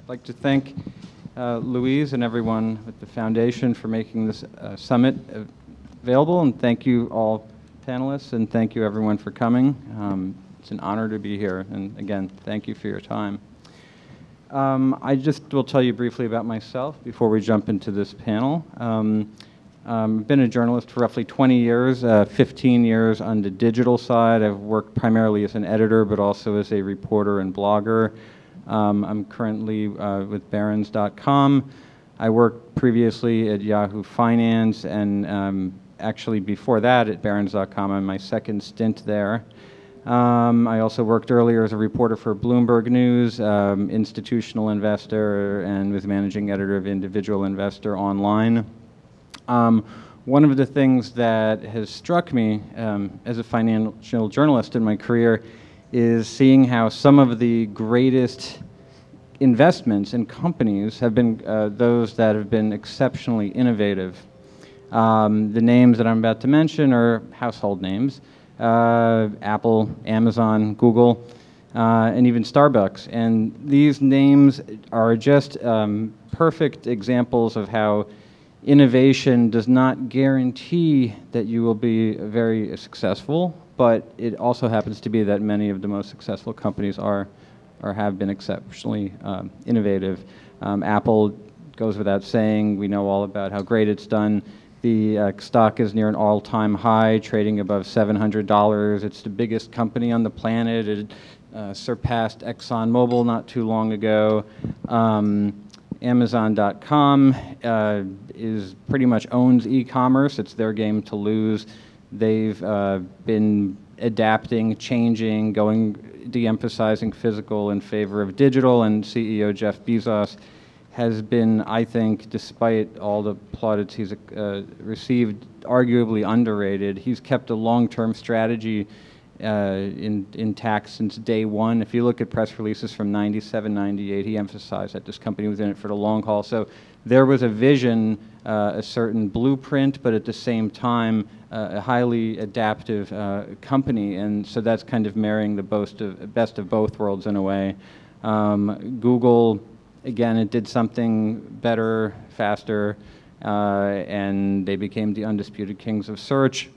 I'd like to thank Louise and everyone at the foundation for making this summit available, and thank you all panelists, and thank you everyone for coming. It's an honor to be here, and again, thank you for your time. I just will tell you briefly about myself before we jump into this panel. I've been a journalist for roughly 20 years, 15 years on the digital side. I've worked primarily as an editor, but also as a reporter and blogger. I'm currently with Barron's.com. I worked previously at Yahoo Finance, and actually before that at Barron's.com on my second stint there. I also worked earlier as a reporter for Bloomberg News, institutional investor, and was managing editor of Individual Investor Online. One of the things that has struck me as a financial journalist in my career is seeing how some of the greatest investments in companies have been those that have been exceptionally innovative. The names that I'm about to mention are household names: Apple, Amazon, Google, and even Starbucks. And these names are just perfect examples of how innovation does not guarantee that you will be very successful, but it also happens to be that many of the most successful companies are or have been exceptionally innovative. Apple goes without saying. We know all about how great it's done. The stock is near an all-time high, trading above $700. It's the biggest company on the planet. It surpassed ExxonMobil not too long ago. Amazon.com is pretty much owns e-commerce. It's their game to lose. They've been adapting, changing, de-emphasizing physical in favor of digital, and CEO Jeff Bezos has been, I think, despite all the plaudits he's received, arguably underrated. He's kept a long-term strategy intact since day one. If you look at press releases from 97, 98, he emphasized that this company was in it for the long haul. So there was a vision, a certain blueprint, but at the same time, a highly adaptive company. And so that's kind of marrying the best of both worlds in a way. Google, again, it did something better, faster, and they became the undisputed kings of search.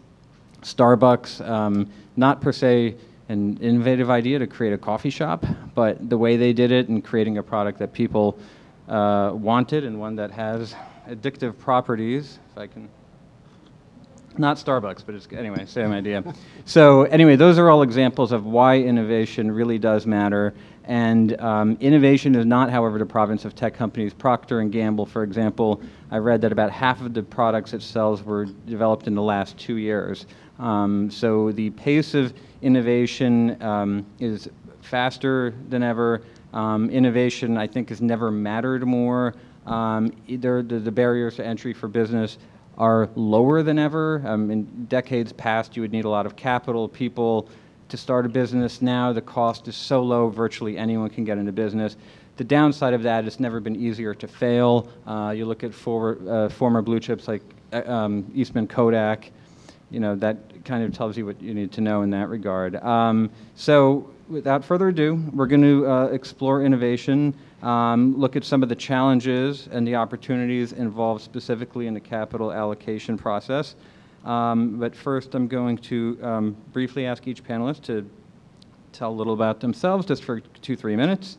Starbucks, not per se an innovative idea to create a coffee shop, but the way they did it and creating a product that people wanted, and one that has addictive properties, if I can, not Starbucks, but it's, anyway, same idea. So anyway, those are all examples of why innovation really does matter. And innovation is not, however, the province of tech companies. Procter & Gamble, for example, I read that about half of the products it sells were developed in the last 2 years. So the pace of innovation is faster than ever. Innovation, I think, has never mattered more. The barriers to entry for business are lower than ever. In decades past, you would need a lot of capital, people to start a business. Now the cost is so low, virtually anyone can get into business. The downside of that, it's never been easier to fail. You look at former blue chips like Eastman Kodak, you know, that kind of tells you what you need to know in that regard. So without further ado, we're going to explore innovation, look at some of the challenges and the opportunities involved specifically in the capital allocation process. But first, I'm going to briefly ask each panelist to tell a little about themselves, just for 2-3 minutes,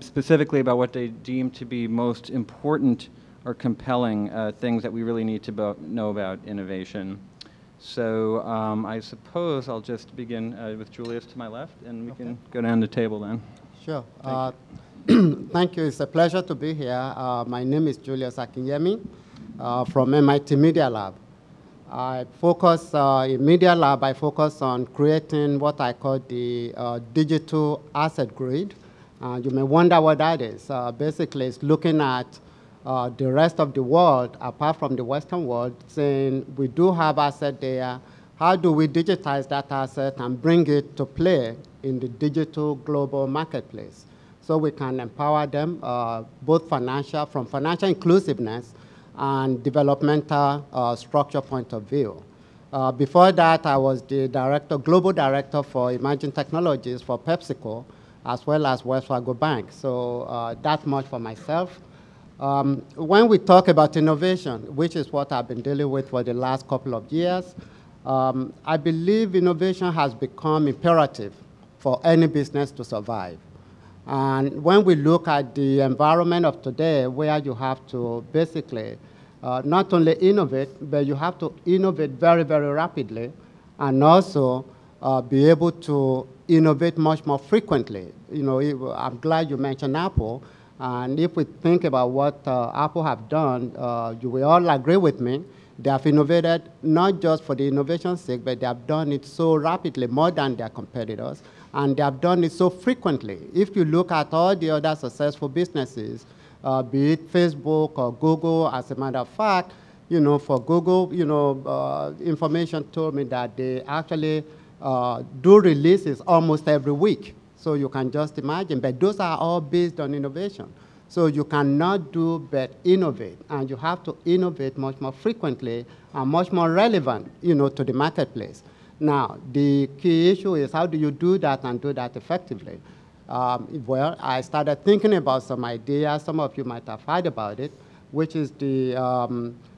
specifically about what they deem to be most important or compelling things that we really need to know about innovation. So I suppose I'll just begin with Julius to my left, and we can go down the table then. Sure. Thank you. It's a pleasure to be here. My name is Julius Akinyemi from MIT Media Lab. I focus in Media Lab. I focus on creating what I call the digital asset grid. You may wonder what that is. Basically, it's looking at the rest of the world, apart from the Western world, saying we do have asset there. How do we digitize that asset and bring it to play in the digital global marketplace so we can empower them, both from financial inclusiveness and developmental structure point of view. Before that, I was the global director for emerging technologies for PepsiCo. as well as Wells Fargo Bank. So that much for myself. When we talk about innovation, which is what I've been dealing with for the last couple of years, I believe innovation has become imperative for any business to survive. And when we look at the environment of today, where you have to basically not only innovate, but you have to innovate very, very rapidly, and also be able to innovate much more frequently. You know, I'm glad you mentioned Apple. And if we think about what Apple have done, you will all agree with me. They have innovated not just for the innovation's sake, but they have done it so rapidly, more than their competitors, and they have done it so frequently. If you look at all the other successful businesses, be it Facebook or Google, as a matter of fact, you know, for Google, you know, information told me that they actually do releases almost every week. So you can just imagine, but those are all based on innovation. So you cannot do but innovate, and you have to innovate much more frequently and much more relevant, you know, to the marketplace. Now, the key issue is how do you do that and do that effectively? Well, I started thinking about some ideas. Some of you might have heard about it, which is the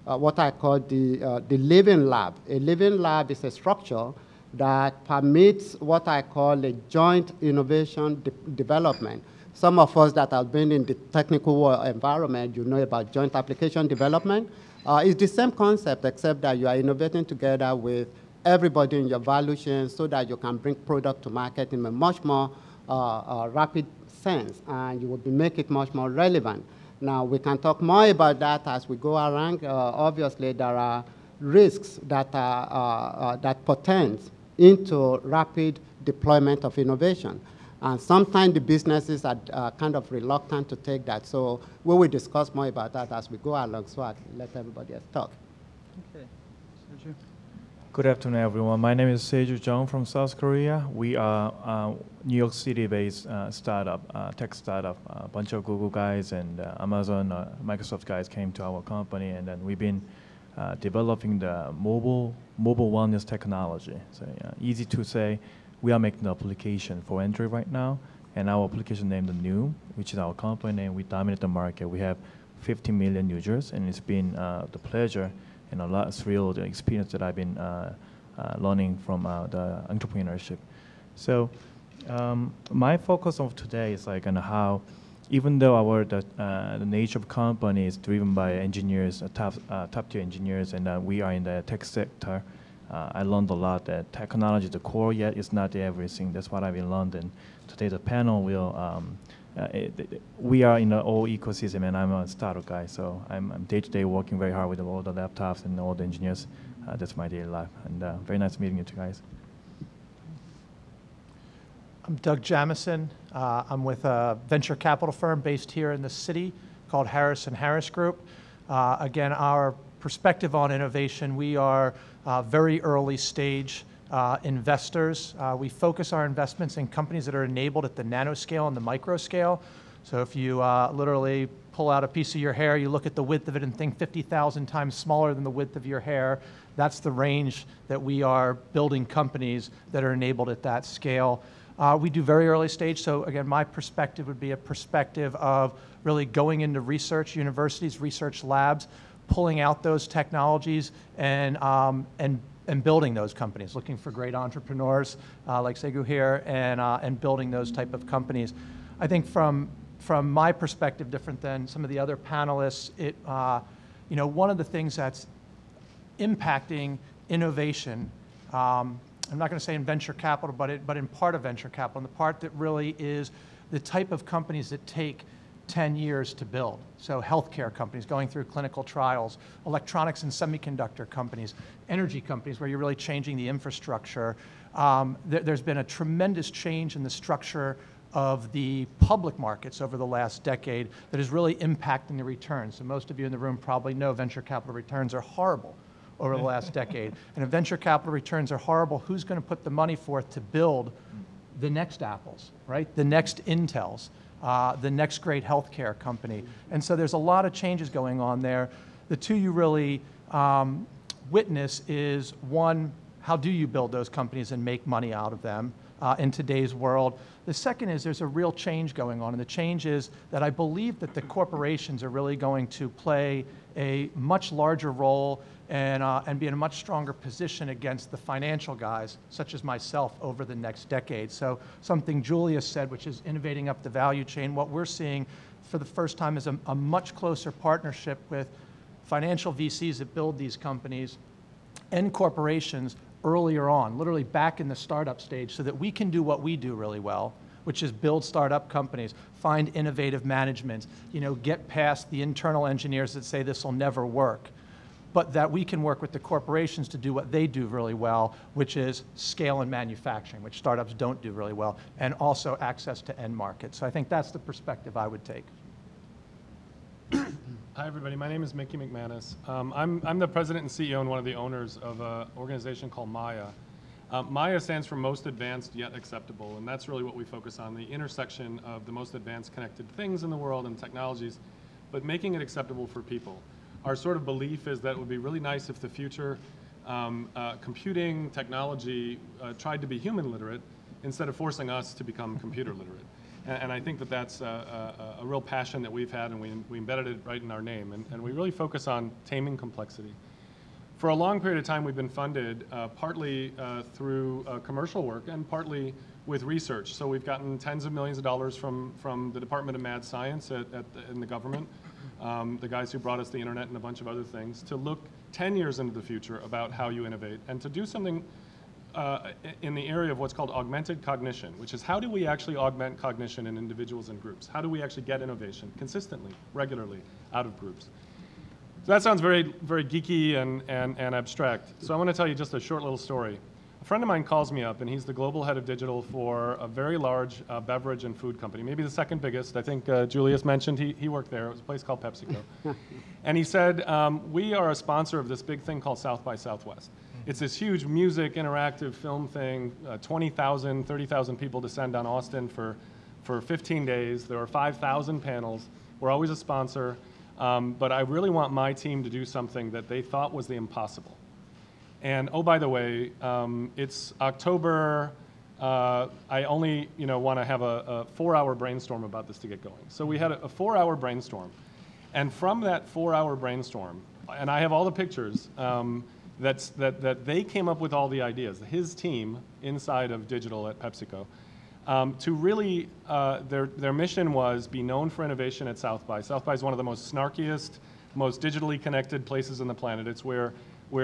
what I call the living lab. A living lab is a structure that permits what I call a joint innovation development. Some of us that have been in the technical environment, you know about joint application development. It's the same concept, except that you are innovating together with everybody in your value chain so that you can bring product to market in a much more rapid sense, and you will make it much more relevant. Now, we can talk more about that as we go around. Obviously, there are risks that, that portends into rapid deployment of innovation. And sometimes the businesses are kind of reluctant to take that. So we will discuss more about that as we go along, so I can let everybody else talk. Okay. Sergio? Good afternoon, everyone. My name is Seju Jung from South Korea. We are a New York City-based startup, tech startup. A bunch of Google guys and Amazon, Microsoft guys came to our company, and then we've been developing the mobile wellness technology. So easy to say, we are making the application for Android right now, and our application named Noom, which is our company name. We dominate the market. We have 50 million users, and it's been the pleasure and a lot of thrill, the experience that I've been learning from the entrepreneurship. So my focus of today is like on how, even though the nature of company is driven by engineers, top tier engineers, and we are in the tech sector, I learned a lot that technology is the core, yet it's not everything. That's what I've learned. And today the panel will, we are in the whole ecosystem, and I'm a startup guy, so I'm day-to-day working very hard with all the laptops and all the engineers. That's my daily life, and very nice meeting you two guys. I'm Doug Jamison. I'm with a venture capital firm based here in the city called Harris & Harris Group. Again, our perspective on innovation, we are very early stage investors. We focus our investments in companies that are enabled at the nanoscale and the microscale. So if you literally pull out a piece of your hair, you look at the width of it and think 50,000 times smaller than the width of your hair, that's the range that we are building companies that are enabled at that scale. We do very early stage, so again, my perspective would be a perspective of really going into research universities, research labs, pulling out those technologies and building those companies, looking for great entrepreneurs like Segu here, and building those type of companies. I think from my perspective, different than some of the other panelists, you know, one of the things that's impacting innovation, I'm not going to say in venture capital, but in part of venture capital, and the part that really is the type of companies that take 10 years to build. So healthcare companies going through clinical trials, electronics and semiconductor companies, energy companies where you're really changing the infrastructure. There's been a tremendous change in the structure of the public markets over the last decade that is really impacting the returns. So most of you in the room probably know venture capital returns are horrible over the last decade. And if venture capital returns are horrible, who's going to put the money forth to build the next Apples, right? The next Intels, the next great healthcare company. And so there's a lot of changes going on there. The two you really witness is, one, how do you build those companies and make money out of them in today's world? The second is there's a real change going on, and the change is that I believe that the corporations are really going to play a much larger role and be in a much stronger position against the financial guys, such as myself, over the next decade. So something Julia said, which is innovating up the value chain, what we're seeing for the first time is a much closer partnership with financial VCs that build these companies and corporations earlier on, literally back in the startup stage, so that we can do what we do really well, which is build startup companies, find innovative management, get past the internal engineers that say this will never work, but that we can work with the corporations to do what they do really well, which is scale and manufacturing, which startups don't do really well, and also access to end markets. So I think that's the perspective I would take. Hi, everybody. My name is Mickey McManus. I'm the president and CEO and one of the owners of an organization called Maya. Maya stands for Most Advanced Yet Acceptable, and that's really what we focus on, the intersection of the most advanced connected things in the world and technologies, but making it acceptable for people. Our sort of belief is that it would be really nice if the future computing technology tried to be human literate instead of forcing us to become computer literate. And I think that that's a real passion that we've had, and we embedded it right in our name. And we really focus on taming complexity. For a long period of time, we've been funded partly through commercial work and partly with research. So we've gotten tens of millions of dollars from the Department of Mad Science in the government, the guys who brought us the internet and a bunch of other things, to look 10 years into the future about how you innovate and to do something in the area of what's called augmented cognition, which is how do we actually augment cognition in individuals and groups? How do we actually get innovation consistently, regularly, out of groups? So that sounds very, very geeky and abstract. So I want to tell you just a short little story. A friend of mine calls me up, and he's the global head of digital for a very large beverage and food company, maybe the second biggest. I think Julius mentioned he worked there. It was a place called PepsiCo. And he said, we are a sponsor of this big thing called South by Southwest. It's this huge music, interactive film thing, 20,000, 30,000 people descend on Austin for 15 days. There are 5,000 panels. We're always a sponsor. But I really want my team to do something that they thought was the impossible. And oh, by the way, it's October. I only want to have a 4-hour brainstorm about this to get going. So we had a 4-hour brainstorm. And from that 4-hour brainstorm, and I have all the pictures, that they came up with all the ideas, his team inside of digital at PepsiCo, to really, their mission was be known for innovation at South by. South by is one of the most snarkiest, most digitally connected places on the planet. It's where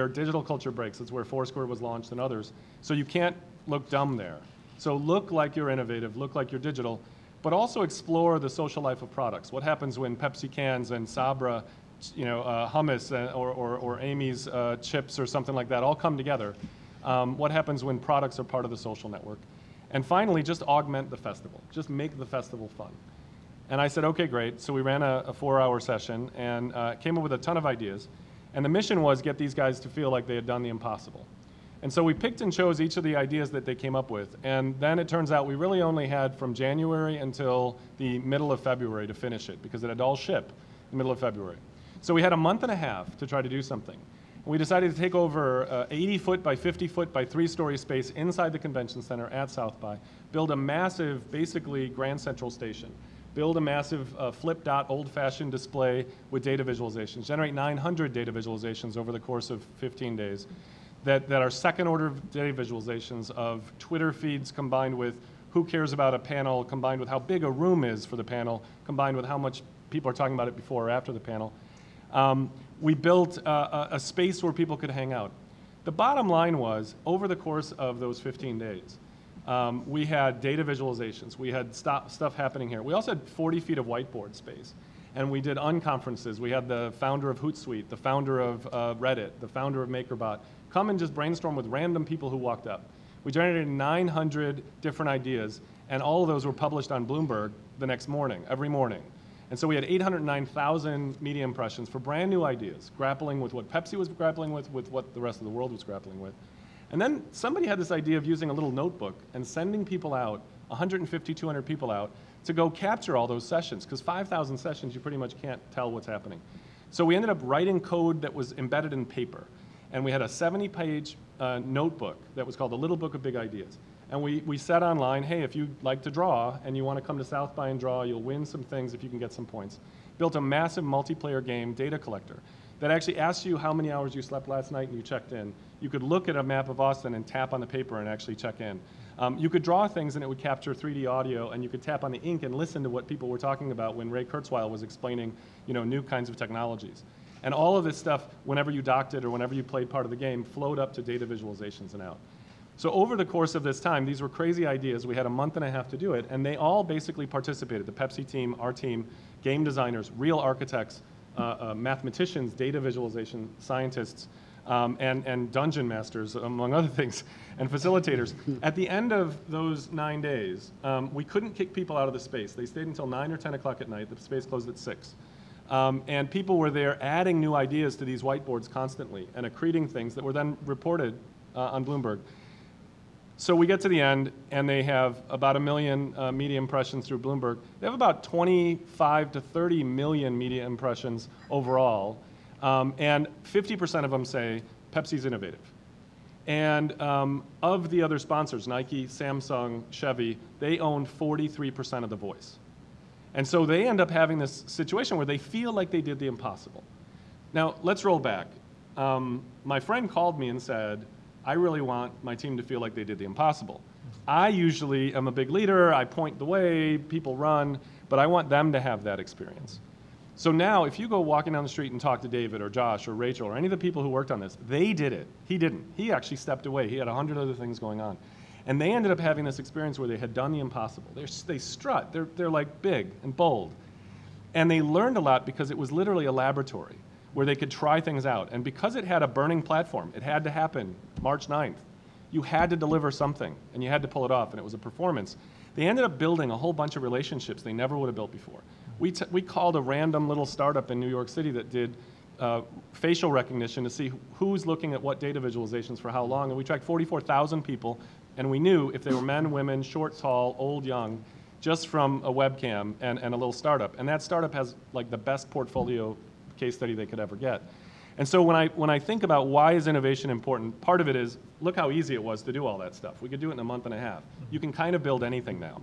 digital culture breaks. It's where Foursquare was launched and others. So you can't look dumb there. So look like you're innovative, look like you're digital, but also explore the social life of products. What happens when Pepsi cans and Sabra, hummus or Amy's chips or something like that all come together? What happens when products are part of the social network? And finally, just augment the festival. Just make the festival fun. And I said, okay, great. So we ran a 4-hour session and came up with a ton of ideas. And the mission was get these guys to feel like they had done the impossible. And so we picked and chose each of the ideas that they came up with. And then it turns out we really only had from January until the middle of February to finish it, because it had all shipped in the middle of February. So we had a month and a half to try to do something. We decided to take over 80-foot by 50-foot by 3-story space inside the convention center at South by, build a massive, basically Grand Central Station, build a massive flip-dot old-fashioned display with data visualizations, generate 900 data visualizations over the course of 15 days that are second-order data visualizations of Twitter feeds combined with who cares about a panel, combined with how big a room is for the panel, combined with how much people are talking about it before or after the panel. We built a space where people could hang out. The bottom line was, over the course of those 15 days, we had data visualizations. We had stuff happening here. We also had 40 feet of whiteboard space. And we did unconferences. We had the founder of Hootsuite, the founder of Reddit, the founder of MakerBot, come and just brainstorm with random people who walked up. We generated 900 different ideas, and all of those were published on Bloomberg the next morning, every morning. And so we had 809,000 media impressions for brand new ideas, grappling with what Pepsi was grappling with what the rest of the world was grappling with. And then somebody had this idea of using a little notebook and sending people out, 150, 200 people out, to go capture all those sessions, because 5,000 sessions, you pretty much can't tell what's happening. So we ended up writing code that was embedded in paper. and we had a 70-page notebook that was called The Little Book of Big Ideas. And we said online, hey, if you like to draw and you want to come to South by and draw, you'll win some things if you can get some points. Built a massive multiplayer game data collector that actually asks you how many hours you slept last night and you checked in. You could look at a map of Austin and tap on the paper and actually check in. You could draw things and it would capture 3D audio, and you could tap on the ink and listen to what people were talking about when Ray Kurzweil was explaining, new kinds of technologies. And all of this stuff, whenever you docked it or whenever you played part of the game, flowed up to data visualizations and out. So over the course of this time, these were crazy ideas. We had a month and a half to do it, and they all basically participated. The Pepsi team, our team, game designers, real architects, mathematicians, data visualization scientists, and dungeon masters, among other things, and facilitators. At the end of those 9 days, we couldn't kick people out of the space. They stayed until 9 or 10 o'clock at night. The space closed at 6. And people were there adding new ideas to these whiteboards constantly and accreting things that were then reported on Bloomberg. So we get to the end, and they have about 1 million media impressions through Bloomberg. They have about 25 to 30 million media impressions overall, and 50% of them say Pepsi's innovative. And of the other sponsors, Nike, Samsung, Chevy, they own 43% of the voice. And so they end up having this situation where they feel like they did the impossible. Now, let's roll back. My friend called me and said, I really want my team to feel like they did the impossible. I usually am a big leader, I point the way, people run, but I want them to have that experience. So now, if you go walking down the street and talk to David or Josh or Rachel or any of the people who worked on this, they did it. He didn't. He actually stepped away. He had 100 other things going on. And they ended up having this experience where they had done the impossible. They strut. They're like big and bold. And they learned a lot because it was literally a laboratory where they could try things out. And because it had a burning platform, it had to happen March 9th. You had to deliver something, and you had to pull it off, and it was a performance. They ended up building a whole bunch of relationships they never would have built before. We called a random little startup in New York City that did facial recognition to see who's looking at what data visualizations for how long, and we tracked 44,000 people, and we knew if they were men, women, short, tall, old, young, just from a webcam and a little startup. And that startup has like the best portfolio case study they could ever get. And so when I think about why is innovation important, part of it is, look how easy it was to do all that stuff. We could do it in a month and a half. You can kind of build anything now,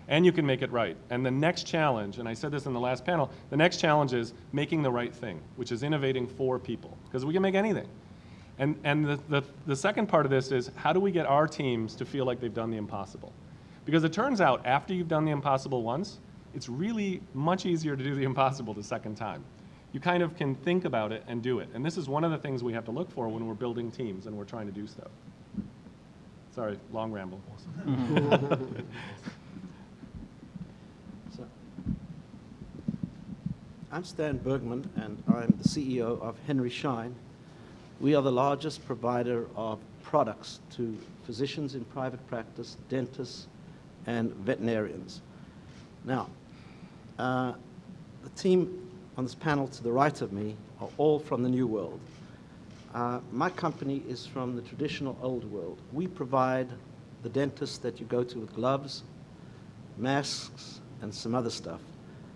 and you can make it right. And the next challenge, and I said this in the last panel, the next challenge is making the right thing, which is innovating for people, because we can make anything. And the second part of this is, how do we get our teams to feel like they've done the impossible? Because it turns out, after you've done the impossible once, it's really much easier to do the impossible the second time. You kind of can think about it and do it. And this is one of the things we have to look for when we're building teams and we're trying to do stuff. Sorry, long ramble. So, I'm Stan Bergman, and I'm the CEO of Henry Schein. We are the largest provider of products to physicians in private practice, dentists, and veterinarians. Now, the team on this panel to the right of me are all from the New World. My company is from the traditional Old World. We provide the dentist that you go to with gloves, masks, and some other stuff.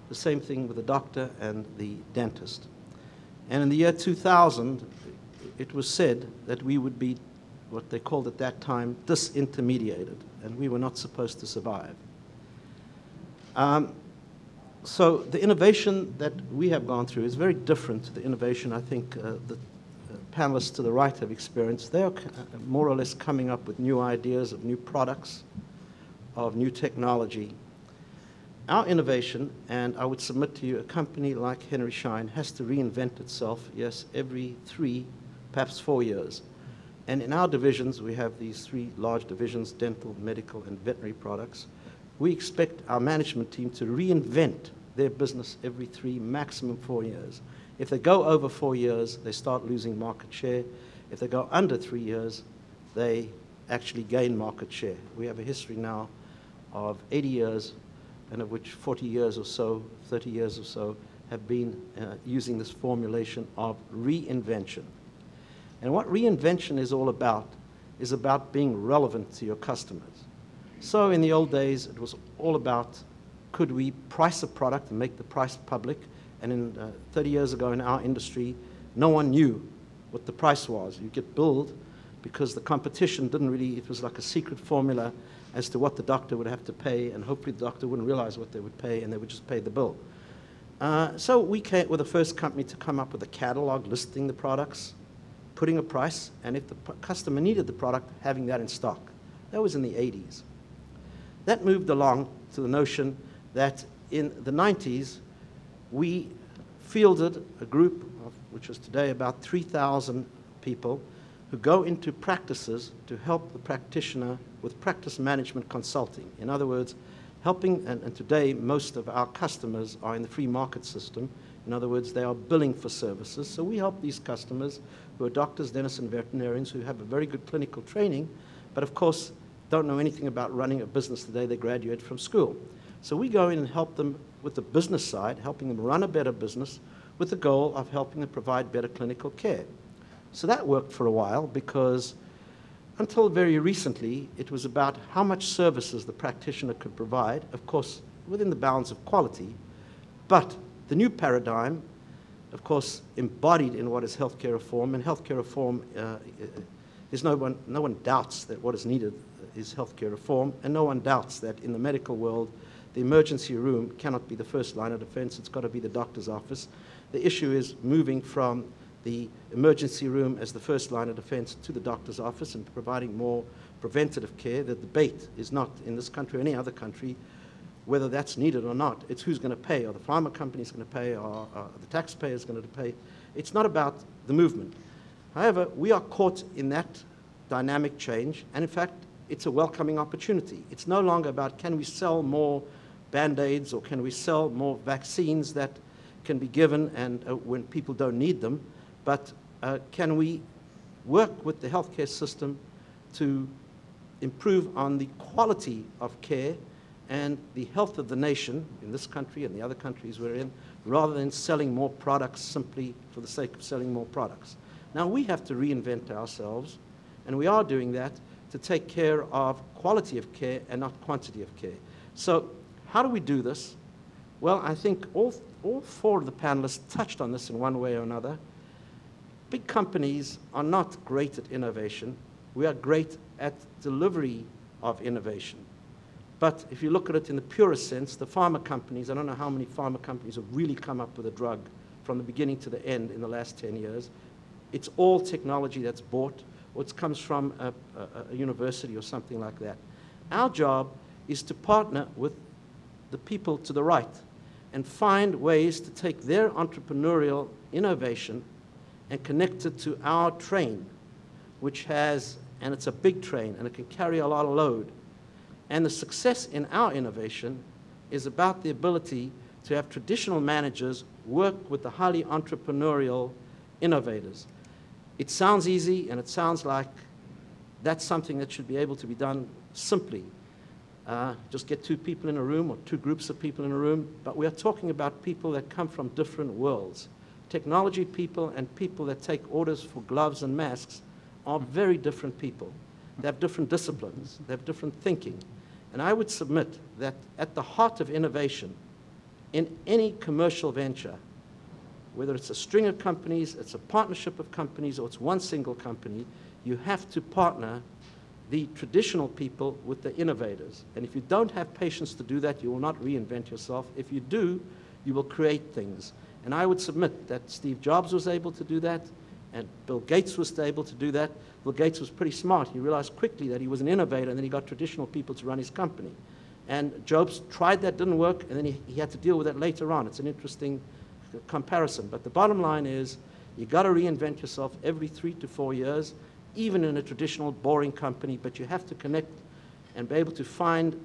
The same thing with the doctor and the dentist. And in the year 2000, it was said that we would be what they called at that time disintermediated, and we were not supposed to survive. So the innovation that we have gone through is very different to the innovation I think the panelists to the right have experienced. They are more or less coming up with new ideas of new products, of new technology. Our innovation, and I would submit to you, a company like Henry Schein has to reinvent itself, yes, every 3, perhaps 4 years. And in our divisions, we have these 3 large divisions, dental, medical, and veterinary products. We expect our management team to reinvent their business every 3, maximum 4 years. If they go over 4 years, they start losing market share. If they go under 3 years, they actually gain market share. We have a history now of 80 years, and of which 40 years or so, 30 years or so, have been using this formulation of reinvention. And what reinvention is all about is about being relevant to your customers. So in the old days, it was all about, could we price a product and make the price public? And in 30 years ago in our industry, no one knew what the price was. You get billed because the competition didn't really, it was like a secret formula as to what the doctor would have to pay, and hopefully the doctor wouldn't realize what they would pay, and they would just pay the bill. So we were the first company to come up with a catalog listing the products, putting a price, and if the customer needed the product, having that in stock. That was in the 80s. That moved along to the notion that in the 90s, we fielded a group, which is today about 3,000 people, who go into practices to help the practitioner with practice management consulting. In other words, helping, and today most of our customers are in the free market system. In other words, they are billing for services. So we help these customers who are doctors, dentists, and veterinarians who have a very good clinical training, but of course don't know anything about running a business the day they graduate from school. So we go in and help them with the business side, helping them run a better business with the goal of helping them provide better clinical care. So that worked for a while because until very recently, it was about how much services the practitioner could provide, of course, within the bounds of quality. But the new paradigm, of course, embodied in what is healthcare reform, and healthcare reform is no one doubts that what is needed is healthcare reform, and no one doubts that in the medical world, the emergency room cannot be the first line of defense. It's got to be the doctor's office. The issue is moving from the emergency room as the first line of defense to the doctor's office and providing more preventative care. The debate is not in this country or any other country whether that's needed or not. It's who's going to pay. Are the pharma companies going to pay, or the taxpayers going to pay? It's not about the movement. However, we are caught in that dynamic change, and in fact, it's a welcoming opportunity. It's no longer about can we sell more Band-Aids or can we sell more vaccines that can be given and when people don't need them, but can we work with the healthcare system to improve on the quality of care and the health of the nation in this country and the other countries we're in, rather than selling more products simply for the sake of selling more products. Now we have to reinvent ourselves, and we are doing that to take care of quality of care and not quantity of care. So how do we do this? Well, I think all four of the panelists touched on this in one way or another. Big companies are not great at innovation. We are great at delivery of innovation. But if you look at it in the purest sense, the pharma companies, I don't know how many pharma companies have really come up with a drug from the beginning to the end in the last 10 years. It's all technology that's bought, or it comes from a university or something like that. Our job is to partner with the people to the right and find ways to take their entrepreneurial innovation and connect it to our train, which has, and it's a big train, and it can carry a lot of load. And the success in our innovation is about the ability to have traditional managers work with the highly entrepreneurial innovators. It sounds easy, and it sounds like that's something that should be able to be done simply. Just get two people in a room or two groups of people in a room, but we are talking about people that come from different worlds. Technology people and people that take orders for gloves and masks are very different people. They have different disciplines. They have different thinking. And I would submit that at the heart of innovation in any commercial venture, whether it's a string of companies, it's a partnership of companies, or it's one single company, you have to partner the traditional people with the innovators. And if you don't have patience to do that, you will not reinvent yourself. If you do, you will create things. And I would submit that Steve Jobs was able to do that, and Bill Gates was able to do that. Bill Gates was pretty smart. He realized quickly that he was an innovator, and then he got traditional people to run his company. And Jobs tried that, didn't work, and then he had to deal with that later on. It's an interesting comparison. But the bottom line is, you've got to reinvent yourself every 3 to 4 years, even in a traditional, boring company, but you have to connect and be able to find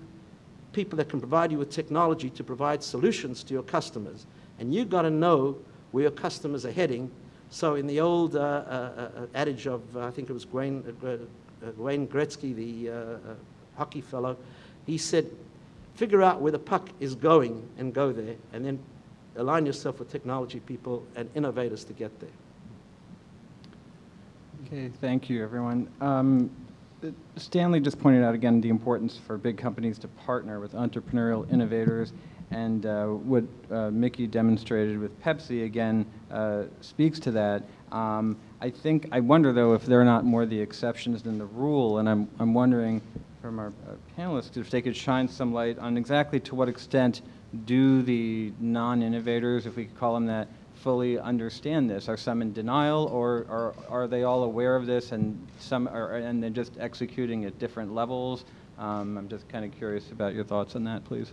people that can provide you with technology to provide solutions to your customers. And you've got to know where your customers are heading. So in the old adage of, I think it was Wayne Gretzky, the hockey fellow, he said, figure out where the puck is going and go there, and then align yourself with technology people and innovators to get there. Okay, thank you, everyone. Stanley just pointed out again the importance for big companies to partner with entrepreneurial innovators, and what Mickey demonstrated with Pepsi again speaks to that. I I wonder though if they're not more the exceptions than the rule, and I'm wondering from our panelists if they could shine some light on exactly to what extent do the non-innovators, if we could call them that, fully understand this? Are some in denial, or are they all aware of this and some are, and they're just executing at different levels? I'm just kind of curious about your thoughts on that, please.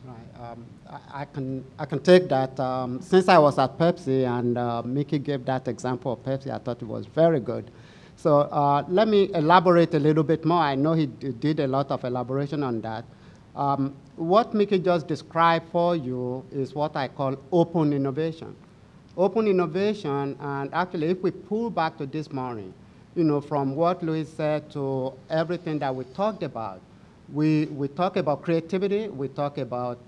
Right. I can take that. Since I was at Pepsi and Mickey gave that example of Pepsi, I thought it was very good. So let me elaborate a little bit more. I know he did a lot of elaboration on that. What Mickey just described for you is what I call open innovation. Open innovation, and actually if we pull back to this morning, you know, from what Louis said to everything that we talked about, we talk about creativity, we talk about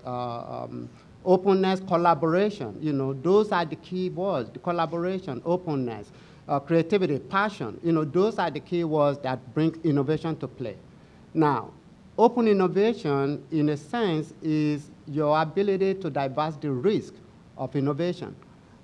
openness, collaboration. You know, those are the key words: the collaboration, openness, creativity, passion. You know, those are the key words that bring innovation to play. Now, open innovation, in a sense, is your ability to divers the risk of innovation.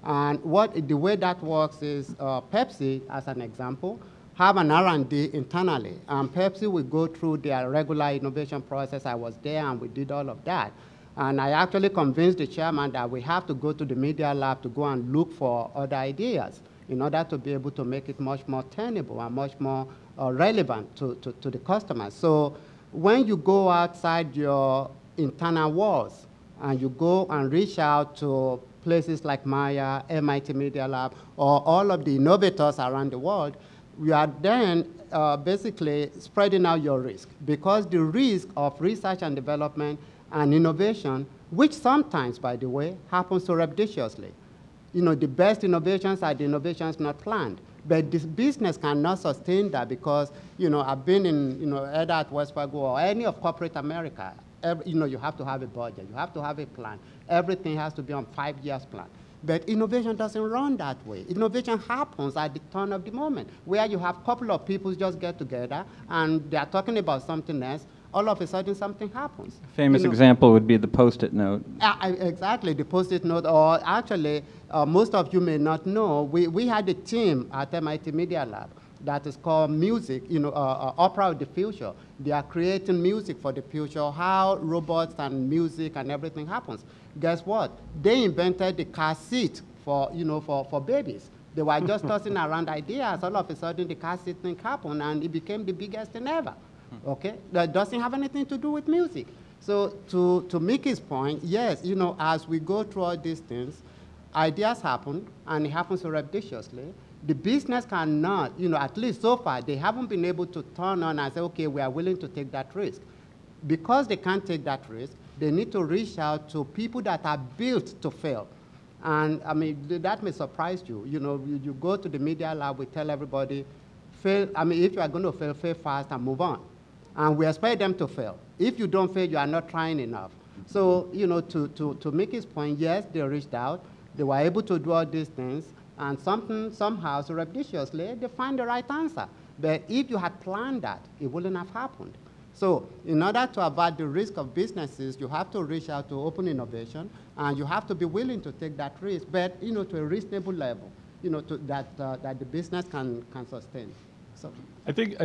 And the way that works is Pepsi, as an example, have an R&D internally. Pepsi will go through their regular innovation process. I was there and we did all of that. And I actually convinced the chairman that we have to go to the media lab to go and look for other ideas in order to be able to make it much more tenable and much more relevant to the customers. So when you go outside your internal walls and you go and reach out to places like Maya, MIT Media Lab, or all of the innovators around the world, we are then basically spreading out your risk, because the risk of research and development and innovation, which sometimes, by the way, happens surreptitiously. You know, the best innovations are the innovations not planned. But this business cannot sustain that because, you know, I've been in, you know, either at Wells Fargo or any of corporate America. You know, you have to have a budget. You have to have a plan. Everything has to be on 5 years plan. But innovation doesn't run that way. Innovation happens at the turn of the moment, where you have a couple of people just get together and they are talking about something else. All of a sudden, something happens. Famous example would be the Post-it note. Exactly, the Post-it note. Or actually, most of you may not know, we had a team at MIT Media Lab that is called Music, you know, Opera of the Future. They are creating music for the future, how robots and music and everything happens. Guess what? They invented the car seat for, you know, for babies. They were just tossing around ideas. All of a sudden, the car seat thing happened, and it became the biggest thing ever. Okay? That doesn't have anything to do with music. So to Mickey's point, yes, you know, as we go through all these things, ideas happen, and it happens surreptitiously. The business cannot, you know, at least so far, they haven't been able to turn on and say, okay, we are willing to take that risk. Because they can't take that risk, they need to reach out to people that are built to fail. And I mean, that may surprise you. You know, you go to the media lab, we tell everybody, fail. I mean, if you are going to fail, fail fast and move on. And we expect them to fail. If you don't fail, you are not trying enough. So, you know, to make his point, yes, they reached out. They were able to do all these things. And somehow, surreptitiously, they find the right answer. But if you had planned that, it wouldn't have happened. So in order to avoid the risk of businesses, you have to reach out to open innovation, and you have to be willing to take that risk, but, you know, to a reasonable level, you know, that the business can sustain. So I think,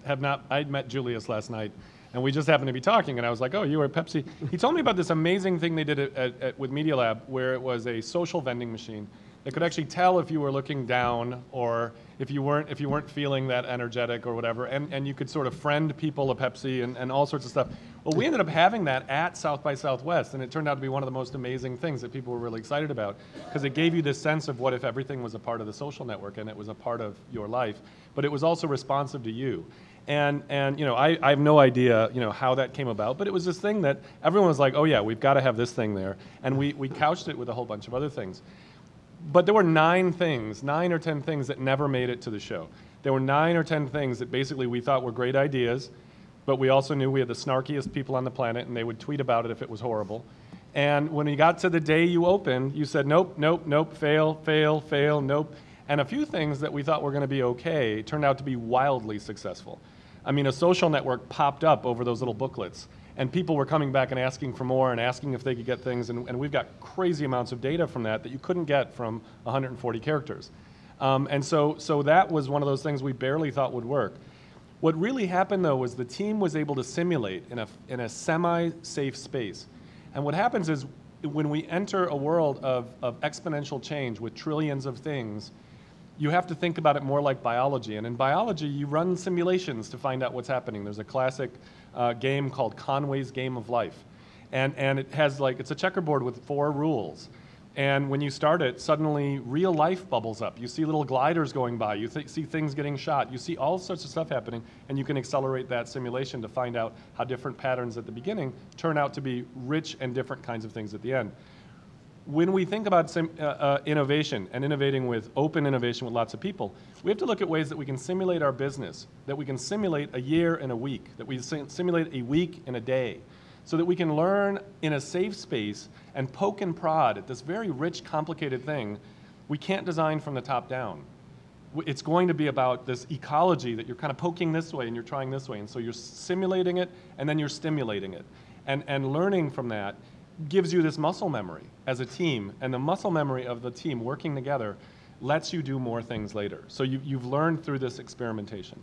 I met Julius last night, and we just happened to be talking, and I was like, oh, you were at Pepsi. He told me about this amazing thing they did with Media Lab, where it was a social vending machine that could actually tell if you were looking down or if you weren't feeling that energetic or whatever, and you could sort of friend people of Pepsi and all sorts of stuff. Well, we ended up having that at South by Southwest, and it turned out to be one of the most amazing things that people were really excited about, because it gave you this sense of what if everything was a part of the social network and it was a part of your life, but it was also responsive to you. And you know, I have no idea, you know, how that came about, but it was this thing that everyone was like, oh yeah, we've got to have this thing there, and we couched it with a whole bunch of other things. But there were 9 or 10 things that never made it to the show. There were 9 or 10 things that basically we thought were great ideas, but we also knew we had the snarkiest people on the planet, and they would tweet about it if it was horrible. And when you got to the day you opened, you said, nope, nope, nope, fail, fail, fail, nope. And a few things that we thought were going to be okay turned out to be wildly successful. I mean, a social network popped up over those little booklets, and people were coming back and asking for more and asking if they could get things, and we've got crazy amounts of data from that you couldn't get from 140 characters. And so that was one of those things we barely thought would work. What really happened, though, was the team was able to simulate in a semi-safe space. And what happens is when we enter a world of exponential change with trillions of things, you have to think about it more like biology. And in biology, you run simulations to find out what's happening. There's a classic game called Conway's Game of Life. And it has it's a checkerboard with 4 rules. And when you start it, suddenly real life bubbles up. You see little gliders going by. You see things getting shot. You see all sorts of stuff happening, and you can accelerate that simulation to find out how different patterns at the beginning turn out to be rich and different kinds of things at the end. When we think about innovation and innovating with open innovation with lots of people, we have to look at ways that we can simulate our business, that we can simulate a year in a week, that we simulate a week in a day, so that we can learn in a safe space and poke and prod at this very rich, complicated thing. We can't design from the top down. It's going to be about this ecology that you're kind of poking this way and you're trying this way. And so you're simulating it and then you're stimulating it. And learning from that gives you this muscle memory as a team. And the muscle memory of the team working together lets you do more things later. So you've learned through this experimentation.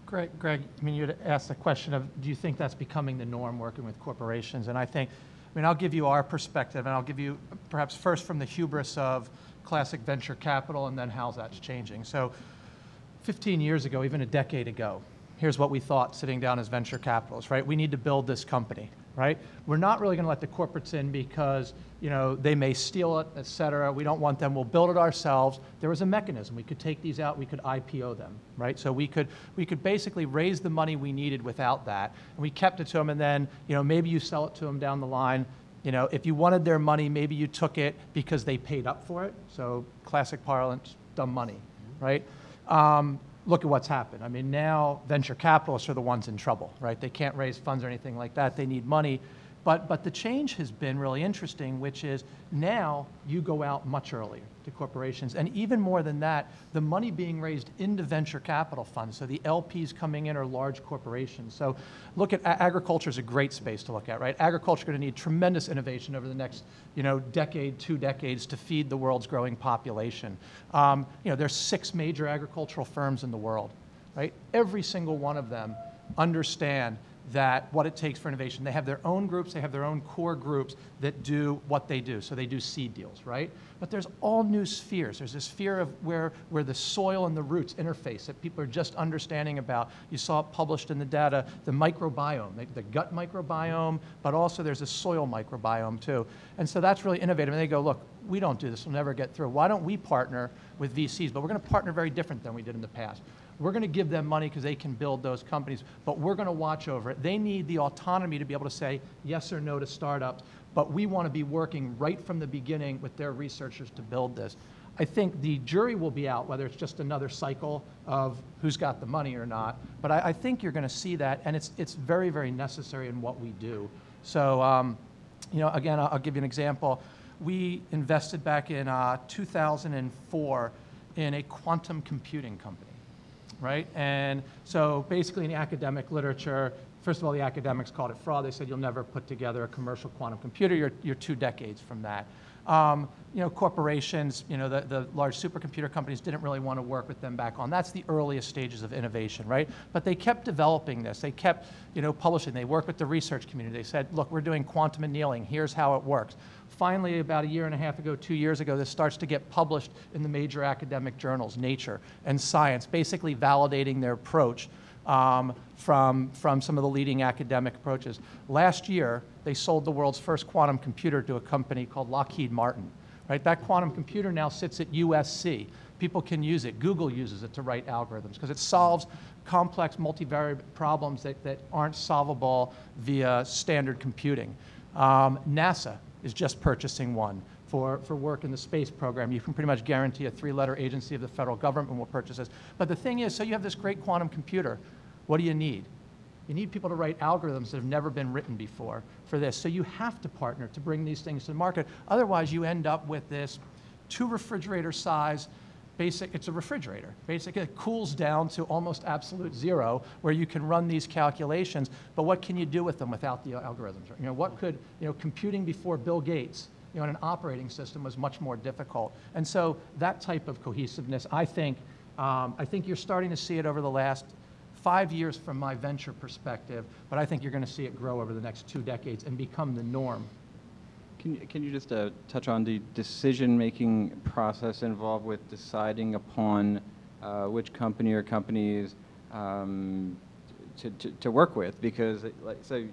Greg, I mean, you had asked the question of, do you think that's becoming the norm working with corporations? And I think, I'll give you our perspective, and I'll give you perhaps first from the hubris of classic venture capital and then how that's changing. So 15 years ago, even a decade ago, here's what we thought sitting down as venture capitalists, right? We need to build this company, right? We're not really going to let the corporates in because, they may steal it, et cetera. We don't want them. We'll build it ourselves. There was a mechanism. We could take these out. We could IPO them, right? So we could basically raise the money we needed without that. And we kept it to them. And then, maybe you sell it to them down the line. If you wanted their money, maybe you took it because they paid up for it. So classic parlance, dumb money, right? Look at what's happened. I mean, now venture capitalists are the ones in trouble, right? They can't raise funds or anything like that. They need money. But the change has been really interesting, which is now you go out much earlier to corporations. And even more than that, the money being raised into venture capital funds. So the LPs coming in are large corporations. So look at agriculture is a great space to look at, right? Agriculture is going to need tremendous innovation over the next decade, 2 decades to feed the world's growing population. There's 6 major agricultural firms in the world, right? Every single one of them understand that what it takes for innovation. They have their own groups, they have their own core groups that do what they do. So they do seed deals, right? But there's all new spheres. There's this sphere of where the soil and the roots interface that people are just understanding about. You saw it published in the data, the microbiome, the gut microbiome, but also there's a soil microbiome too. And so that's really innovative. And they go, look, we don't do this, we'll never get through. Why don't we partner with VCs? But we're going to partner very different than we did in the past. We're going to give them money because they can build those companies, but we're going to watch over it. They need the autonomy to be able to say yes or no to startups, but we want to be working right from the beginning with their researchers to build this. I think the jury will be out whether it's just another cycle of who's got the money or not, but I think you're going to see that, and it's very, very necessary in what we do. So, again, I'll give you an example. We invested back in 2004 in a quantum computing company. Right? And so basically in the academic literature, first of all, the academics called it fraud. They said you'll never put together a commercial quantum computer. You're 2 decades from that. Corporations, the large supercomputer companies didn't really want to work with them back on. That's the earliest stages of innovation, right? But they kept developing this. They kept, publishing. They worked with the research community. They said, look, we're doing quantum annealing. Here's how it works. Finally, about 1.5 years ago, 2 years ago, this starts to get published in the major academic journals, Nature and Science, basically validating their approach from some of the leading academic approaches. Last year, they sold the world's first quantum computer to a company called Lockheed Martin. Right? That quantum computer now sits at USC. People can use it. Google uses it to write algorithms because it solves complex multivariate problems that aren't solvable via standard computing. NASA is just purchasing one for work in the space program. You can pretty much guarantee a 3-letter agency of the federal government will purchase this. But the thing is, so you have this great quantum computer. What do you need? You need people to write algorithms that have never been written before for this. So you have to partner to bring these things to the market. Otherwise, you end up with this 2 refrigerator size basic, it's a refrigerator. Basically, it cools down to almost absolute zero where you can run these calculations, but what can you do with them without the algorithms? What could, computing before Bill Gates, in an operating system was much more difficult. And so that type of cohesiveness, I think you're starting to see it over the last 5 years from my venture perspective, but I think you're going to see it grow over the next 2 decades and become the norm. Can you just touch on the decision-making process involved with deciding upon which company or companies to work with? Because, so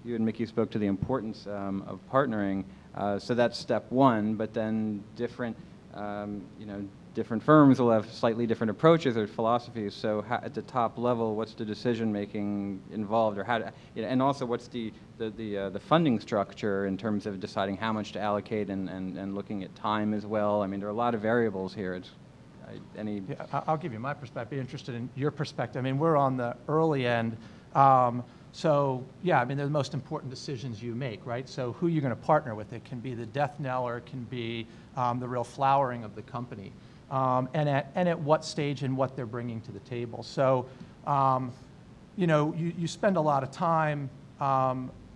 you and Mickey spoke to the importance of partnering. So that's step one. But then different, different firms will have slightly different approaches or philosophies. So at the top level, what's the decision-making involved, or and also what's the funding structure in terms of deciding how much to allocate and looking at time as well? I mean, there are a lot of variables here. I'll give you my perspective. Be interested in your perspective. I mean, we're on the early end. So yeah, I mean, they're the most important decisions you make, right? So who you're going to partner with, it can be the death knell, or it can be the real flowering of the company. And at what stage and what they're bringing to the table. So, you spend a lot of time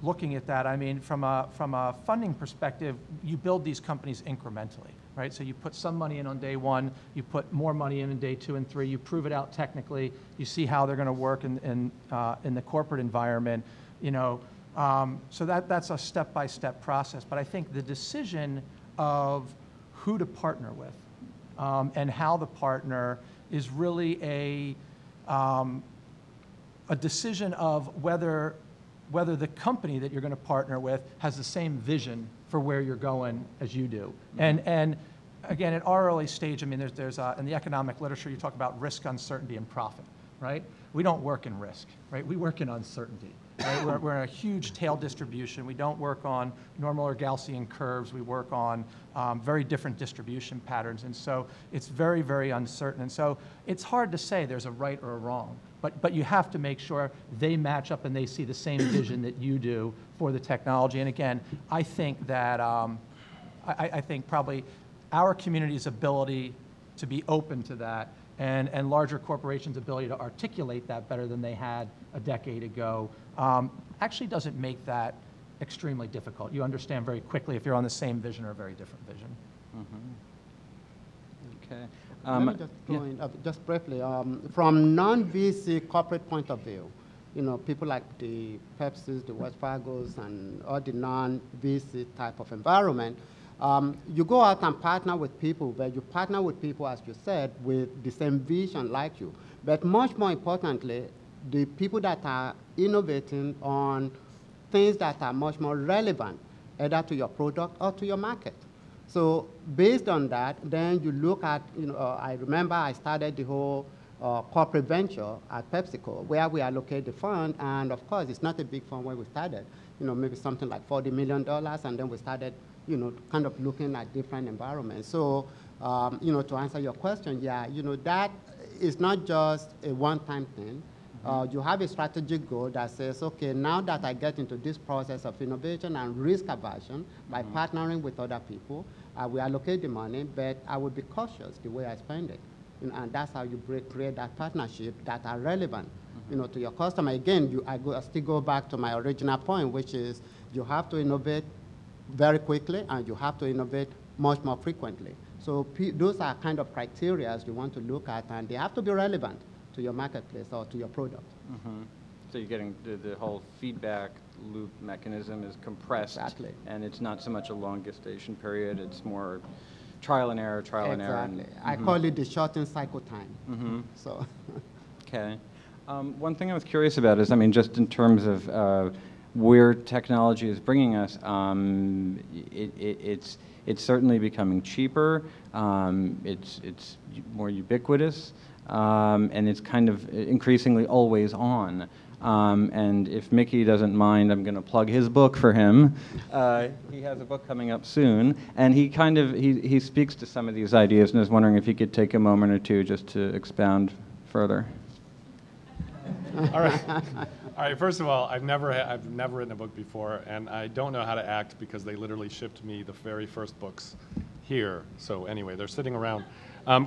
looking at that. I mean, from a funding perspective, you build these companies incrementally, right? So you put some money in on day one, you put more money in day 2 and 3, you prove it out technically, you see how they're going to work in the corporate environment, So that's a step-by-step process. But I think the decision of who to partner with and how to partner is really a decision of whether the company that you're going to partner with has the same vision for where you're going as you do. And again, at our early stage, I mean, there's in the economic literature, you talk about risk, uncertainty, and profit, right? We don't work in risk, right? We work in uncertainty. Right? We're in a huge tail distribution. We don't work on normal or Gaussian curves. We work on very different distribution patterns. And so it's very, very uncertain. And so it's hard to say there's a right or a wrong. But you have to make sure they match up and they see the same vision that you do for the technology. And again, I think that I think probably our community's ability to be open to that and larger corporations' ability to articulate that better than they had a decade ago actually doesn't make that extremely difficult. You understand very quickly if you're on the same vision or a very different vision. Mm-hmm. Okay. Let me just go in, just briefly. From non-VC corporate point of view, people like the Pepsis, the Wells Fargos, and all the non-VC type of environment, you go out and partner with people, but you partner with people, as you said, with the same vision like you. But much more importantly, the people that are innovating on things that are much more relevant, either to your product or to your market. So based on that, then you look at, I remember I started the whole corporate venture at PepsiCo, where we allocate the fund, and of course, it's not a big fund when we started, maybe something like $40 million, and then we started, kind of looking at different environments. So, to answer your question, yeah, that is not just a one-time thing. You have a strategic goal that says, okay, now that I get into this process of innovation and risk aversion by partnering with other people, I will allocate the money, but I will be cautious the way I spend it. And that's how you create that partnership that are relevant, to your customer. Again, I still go back to my original point, which is you have to innovate very quickly and you have to innovate much more frequently. So those are kind of criteria you want to look at, and they have to be relevant to your marketplace or to your product. Mm-hmm. So you're getting the whole feedback loop mechanism is compressed. Exactly. And it's not so much a long gestation period, it's more trial and error, trial and error. Exactly. I call it the shortened cycle time. Mm-hmm. So. Okay. One thing I was curious about is, just in terms of where technology is bringing us, it's certainly becoming cheaper. It's more ubiquitous. And it's kind of increasingly always on. And if Mickey doesn't mind, I'm going to plug his book for him. He has a book coming up soon, and he speaks to some of these ideas, and I was wondering if he could take a moment or two just to expound further. All right. First of all, I've never written a book before, and I don't know how to act because they literally shipped me the very first books here. So anyway, they're sitting around.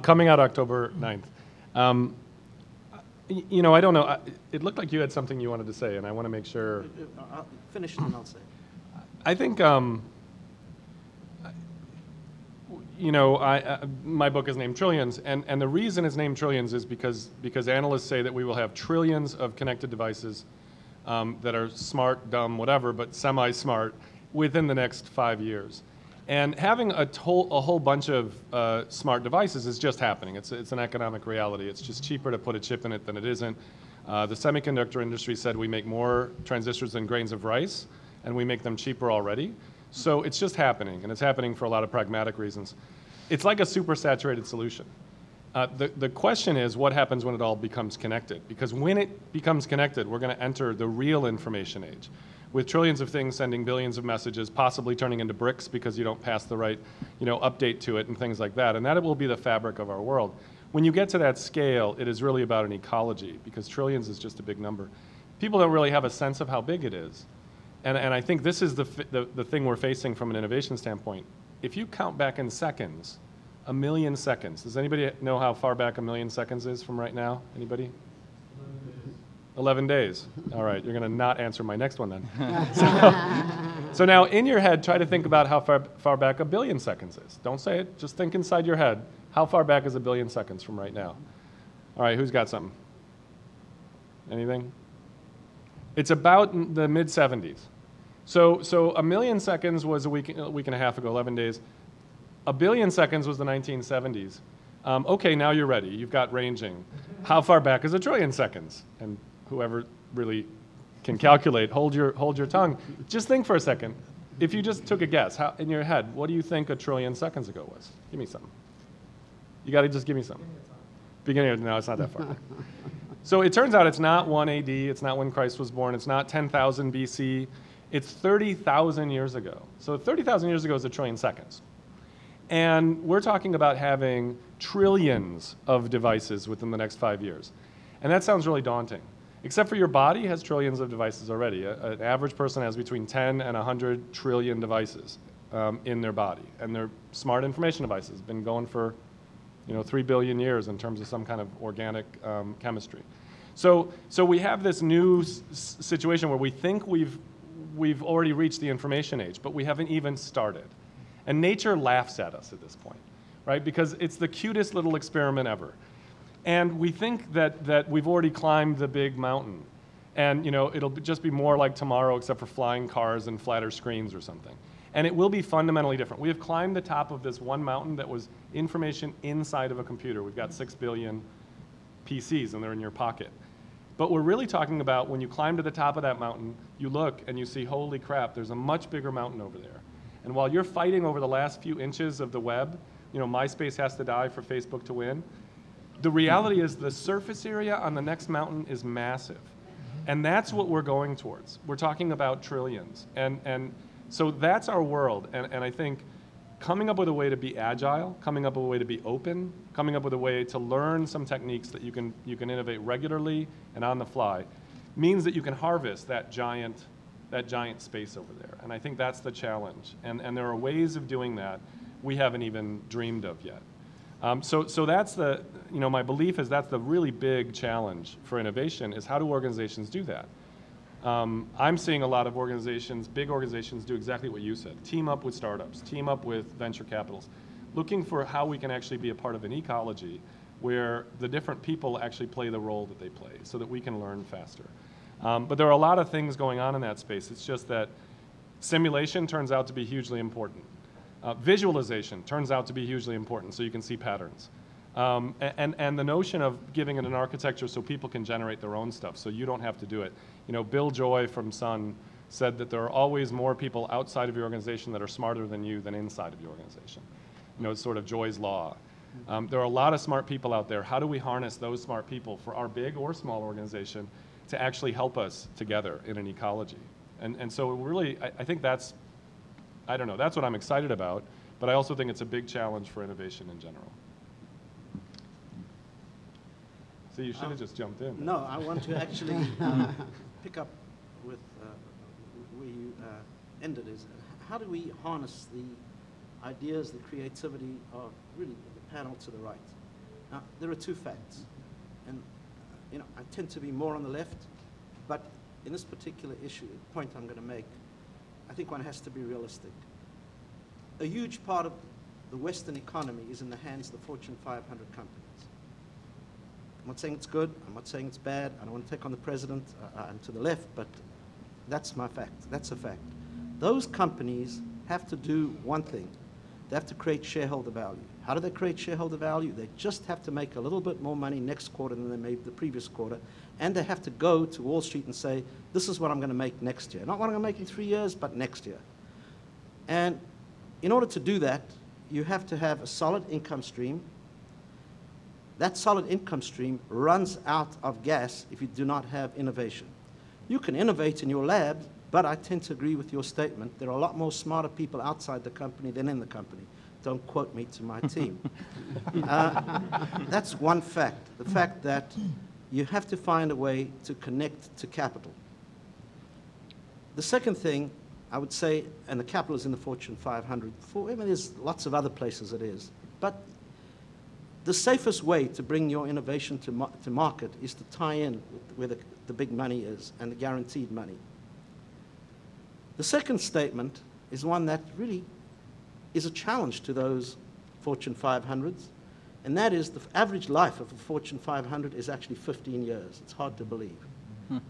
Coming out October 9th. I don't know. It looked like you had something you wanted to say, and I want to make sure. I'll finish and then I'll say. I think, you know, my book is named Trillions, and the reason it's named Trillions is because analysts say that we will have trillions of connected devices that are smart, dumb, whatever, but semi-smart within the next 5 years. And having a whole bunch of smart devices is just happening. It's an economic reality. It's just cheaper to put a chip in it than it isn't. The semiconductor industry said we make more transistors than grains of rice, and we make them cheaper already. So it's just happening, and it's happening for a lot of pragmatic reasons. It's like a supersaturated solution. The question is, what happens when it all becomes connected? Because when it becomes connected, we're going to enter the real information age, with trillions of things sending billions of messages, possibly turning into bricks because you don't pass the right, you know, update to it and things like that. And that will be the fabric of our world. When you get to that scale, it is really about an ecology, because trillions is just a big number. People don't really have a sense of how big it is. And I think this is the thing we're facing from an innovation standpoint. If you count back in seconds, 1 million seconds. Does anybody know how far back 1 million seconds is from right now? Anybody? 11 days. All right, you're going to not answer my next one then. So now in your head, try to think about how far back 1 billion seconds is. Don't say it, just think inside your head. How far back is 1 billion seconds from right now? All right, who's got something? Anything? It's about the mid-70s. So 1 million seconds was a week and a half ago, 11 days. 1 billion seconds was the 1970s. Okay, now you're ready. You've got ranging. How far back is 1 trillion seconds? And whoever really can calculate, hold your tongue. Just think for a second. If you just took a guess, in your head, what do you think 1 trillion seconds ago was? Give me something. You got to just give me something. Beginning of, no, it's not that far back. So it turns out it's not 1 AD, it's not when Christ was born, it's not 10,000 BC, it's 30,000 years ago. So 30,000 years ago is 1 trillion seconds. And we're talking about having trillions of devices within the next 5 years. And that sounds really daunting. Except for your body has trillions of devices already. An average person has between 10 and 100 trillion devices in their body. And they're smart information devices, been going for 3 billion years in terms of some kind of organic chemistry. So we have this new situation where we think we've already reached the information age, but we haven't even started. And nature laughs at us at this point, right? Because it's the cutest little experiment ever. And we think that we've already climbed the big mountain. And it'll just be more like tomorrow except for flying cars and flatter screens or something. And it will be fundamentally different. We have climbed the top of this one mountain that was information inside of a computer. We've got 6 billion PCs and they're in your pocket. But we're really talking about when you climb to the top of that mountain, you look and you see, holy crap, there's a much bigger mountain over there. And while you're fighting over the last few inches of the web, MySpace has to die for Facebook to win, the reality is the surface area on the next mountain is massive. And that's what we're going towards. We're talking about trillions. And so that's our world. And I think coming up with a way to be agile, coming up with a way to be open, coming up with a way to learn some techniques that you can innovate regularly and on the fly means that you can harvest that giant space over there. And I think that's the challenge. And there are ways of doing that we haven't even dreamed of yet. So that's my belief is that's the really big challenge for innovation is how do organizations do that? I'm seeing a lot of organizations, big organizations, do exactly what you said. Team up with startups, team up with venture capitals, looking for how we can actually be a part of an ecology where the different people actually play the role that they play so that we can learn faster. But there are a lot of things going on in that space. It's just that simulation turns out to be hugely important. Visualization turns out to be hugely important so you can see patterns. And the notion of giving it an architecture so people can generate their own stuff so you don't have to do it. Bill Joy from Sun said that there are always more people outside of your organization that are smarter than you than inside of your organization. It's sort of Joy's law. There are a lot of smart people out there. How do we harness those smart people for our big or small organization to actually help us together in an ecology? And so really, I think that's what I'm excited about, but I also think it's a big challenge for innovation in general. So you should have just jumped in. No, I want to actually pick up with where you ended is how do we harness the ideas, the creativity of really the panel to the right? Now, there are two facts. And I tend to be more on the left, but in this particular issue, the point I'm going to make, I think one has to be realistic. A huge part of the Western economy is in the hands of the Fortune 500 companies. I'm not saying it's good. I'm not saying it's bad. I don't want to take on the president and to the left, but that's my fact. That's a fact. Those companies have to do one thing. They have to create shareholder value. How do they create shareholder value? They just have to make a little bit more money next quarter than they made the previous quarter, and they have to go to Wall Street and say, this is what I'm going to make next year. Not what I'm going to make in 3 years, but next year. And in order to do that, you have to have a solid income stream. That solid income stream runs out of gas if you do not have innovation. You can innovate in your lab, but I tend to agree with your statement. There are a lot more smarter people outside the company than in the company. Don't quote me to my team. That's one fact, the fact that you have to find a way to connect to capital. The second thing, I would say, and the capital is in the Fortune 500. There's lots of other places it is. But the safest way to bring your innovation to market is to tie in with where the big money is and the guaranteed money. The second statement is one that really is a challenge to those Fortune 500s, and that is the average life of a Fortune 500 is actually 15 years. It's hard to believe.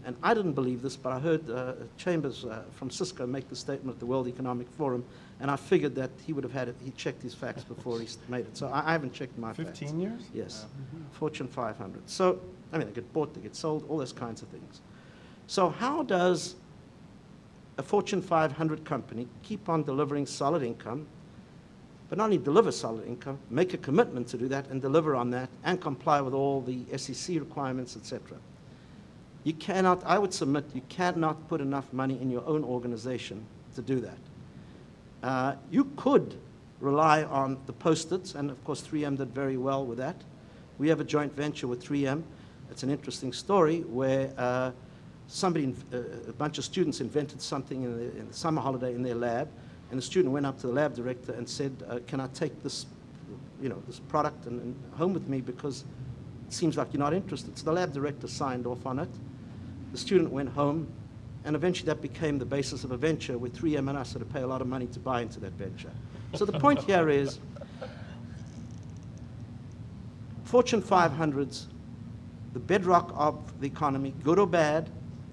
And I didn't believe this, but I heard Chambers from Cisco make the statement at the World Economic Forum, and I figured that he would have had it, he checked his facts before he made it. So I haven't checked my facts. 15 years? Yes. Fortune 500. So, I mean, they get bought, they get sold, all those kinds of things. So how does a Fortune 500 company keep on delivering solid income, but not only deliver solid income, make a commitment to do that and deliver on that and comply with all the SEC requirements, etc.? You cannot, I would submit, you cannot put enough money in your own organization to do that. You could rely on the Post-its, and of course 3M did very well with that. We have a joint venture with 3M. It's an interesting story where a bunch of students invented something in the summer holiday in their lab, and the student went up to the lab director and said, can I take this, this product and home with me because it seems like you're not interested. So the lab director signed off on it. The student went home, and eventually that became the basis of a venture where 3M and us had to pay a lot of money to buy into that venture. So the point here is Fortune 500s, the bedrock of the economy, good or bad,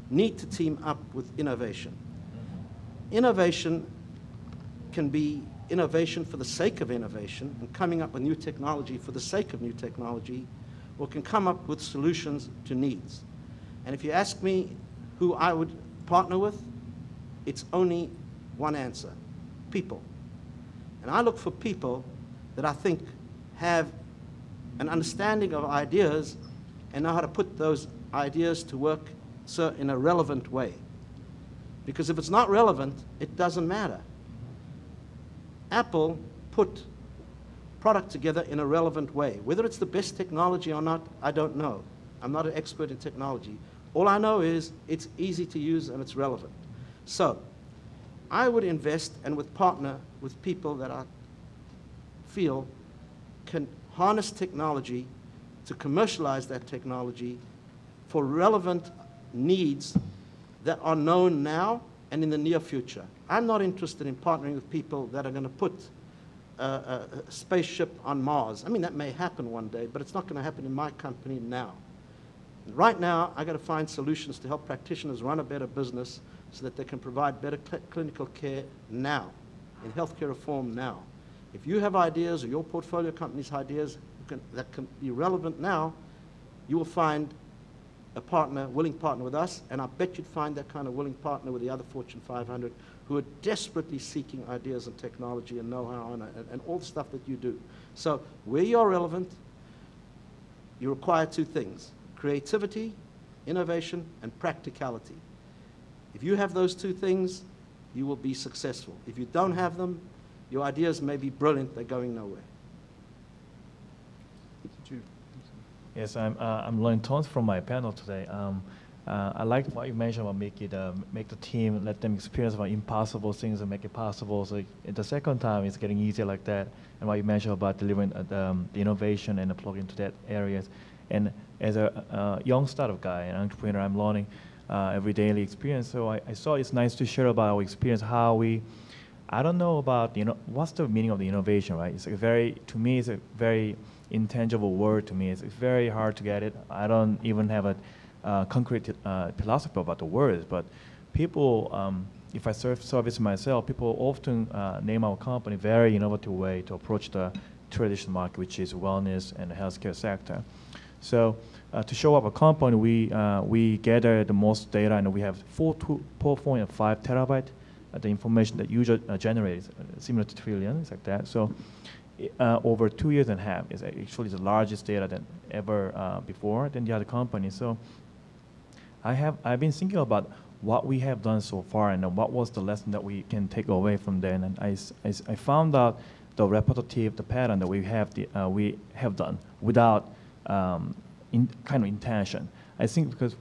need to team up with innovation. Innovation can be innovation for the sake of innovation and coming up with new technology for the sake of new technology, or can come up with solutions to needs. And if you ask me who I would partner with, it's only one answer: people. And I look for people that I think have an understanding of ideas and know how to put those ideas to work in a relevant way. Because if it's not relevant, it doesn't matter. Apple put product together in a relevant way. Whether it's the best technology or not, I don't know. I'm not an expert in technology. All I know is it's easy to use and it's relevant. So I would invest and would partner with people that I feel can harness technology to commercialize that technology for relevant needs that are known now and in the near future. I'm not interested in partnering with people that are going to put a spaceship on Mars. I mean, that may happen one day, but it's not going to happen in my company now. Right now, I've got to find solutions to help practitioners run a better business so that they can provide better clinical care now, in healthcare reform now. If you have ideas or your portfolio company's ideas that can be relevant now, you will find a partner, willing partner with us, and I bet you'd find that kind of willing partner with the other Fortune 500 who are desperately seeking ideas and technology and know-how and all the stuff that you do. So where you're relevant, you require two things: creativity, innovation, and practicality. If you have those two things, you will be successful. If you don't have them, your ideas may be brilliant, they're going nowhere. Yes, I'm learning tons from my panel today. I like what you mentioned about make the team, let them experience about impossible things and make it possible. So the second time, it's getting easier like that. And what you mentioned about delivering the innovation and the plug into that areas. And as a young startup guy, an entrepreneur, I'm learning every daily experience. So I saw it's nice to share about our experience, how we I don't know about, what's the meaning of the innovation, right? It's to me, it's a very intangible word to me. It's very hard to get it. I don't even have a concrete philosophy about the words, but people, if I service myself, people often name our company very innovative way to approach the traditional market, which is wellness and the healthcare sector. So to show up a company, we gather the most data, and we have 4.5 terabyte the information that user generates, similar to trillions, like that. So over 2 years and a half is actually the largest data than ever before than the other companies. So I've been thinking about what we have done so far and what was the lesson that we can take away from there. And I found out the repetitive, the pattern that we have done without kind of intention. I think because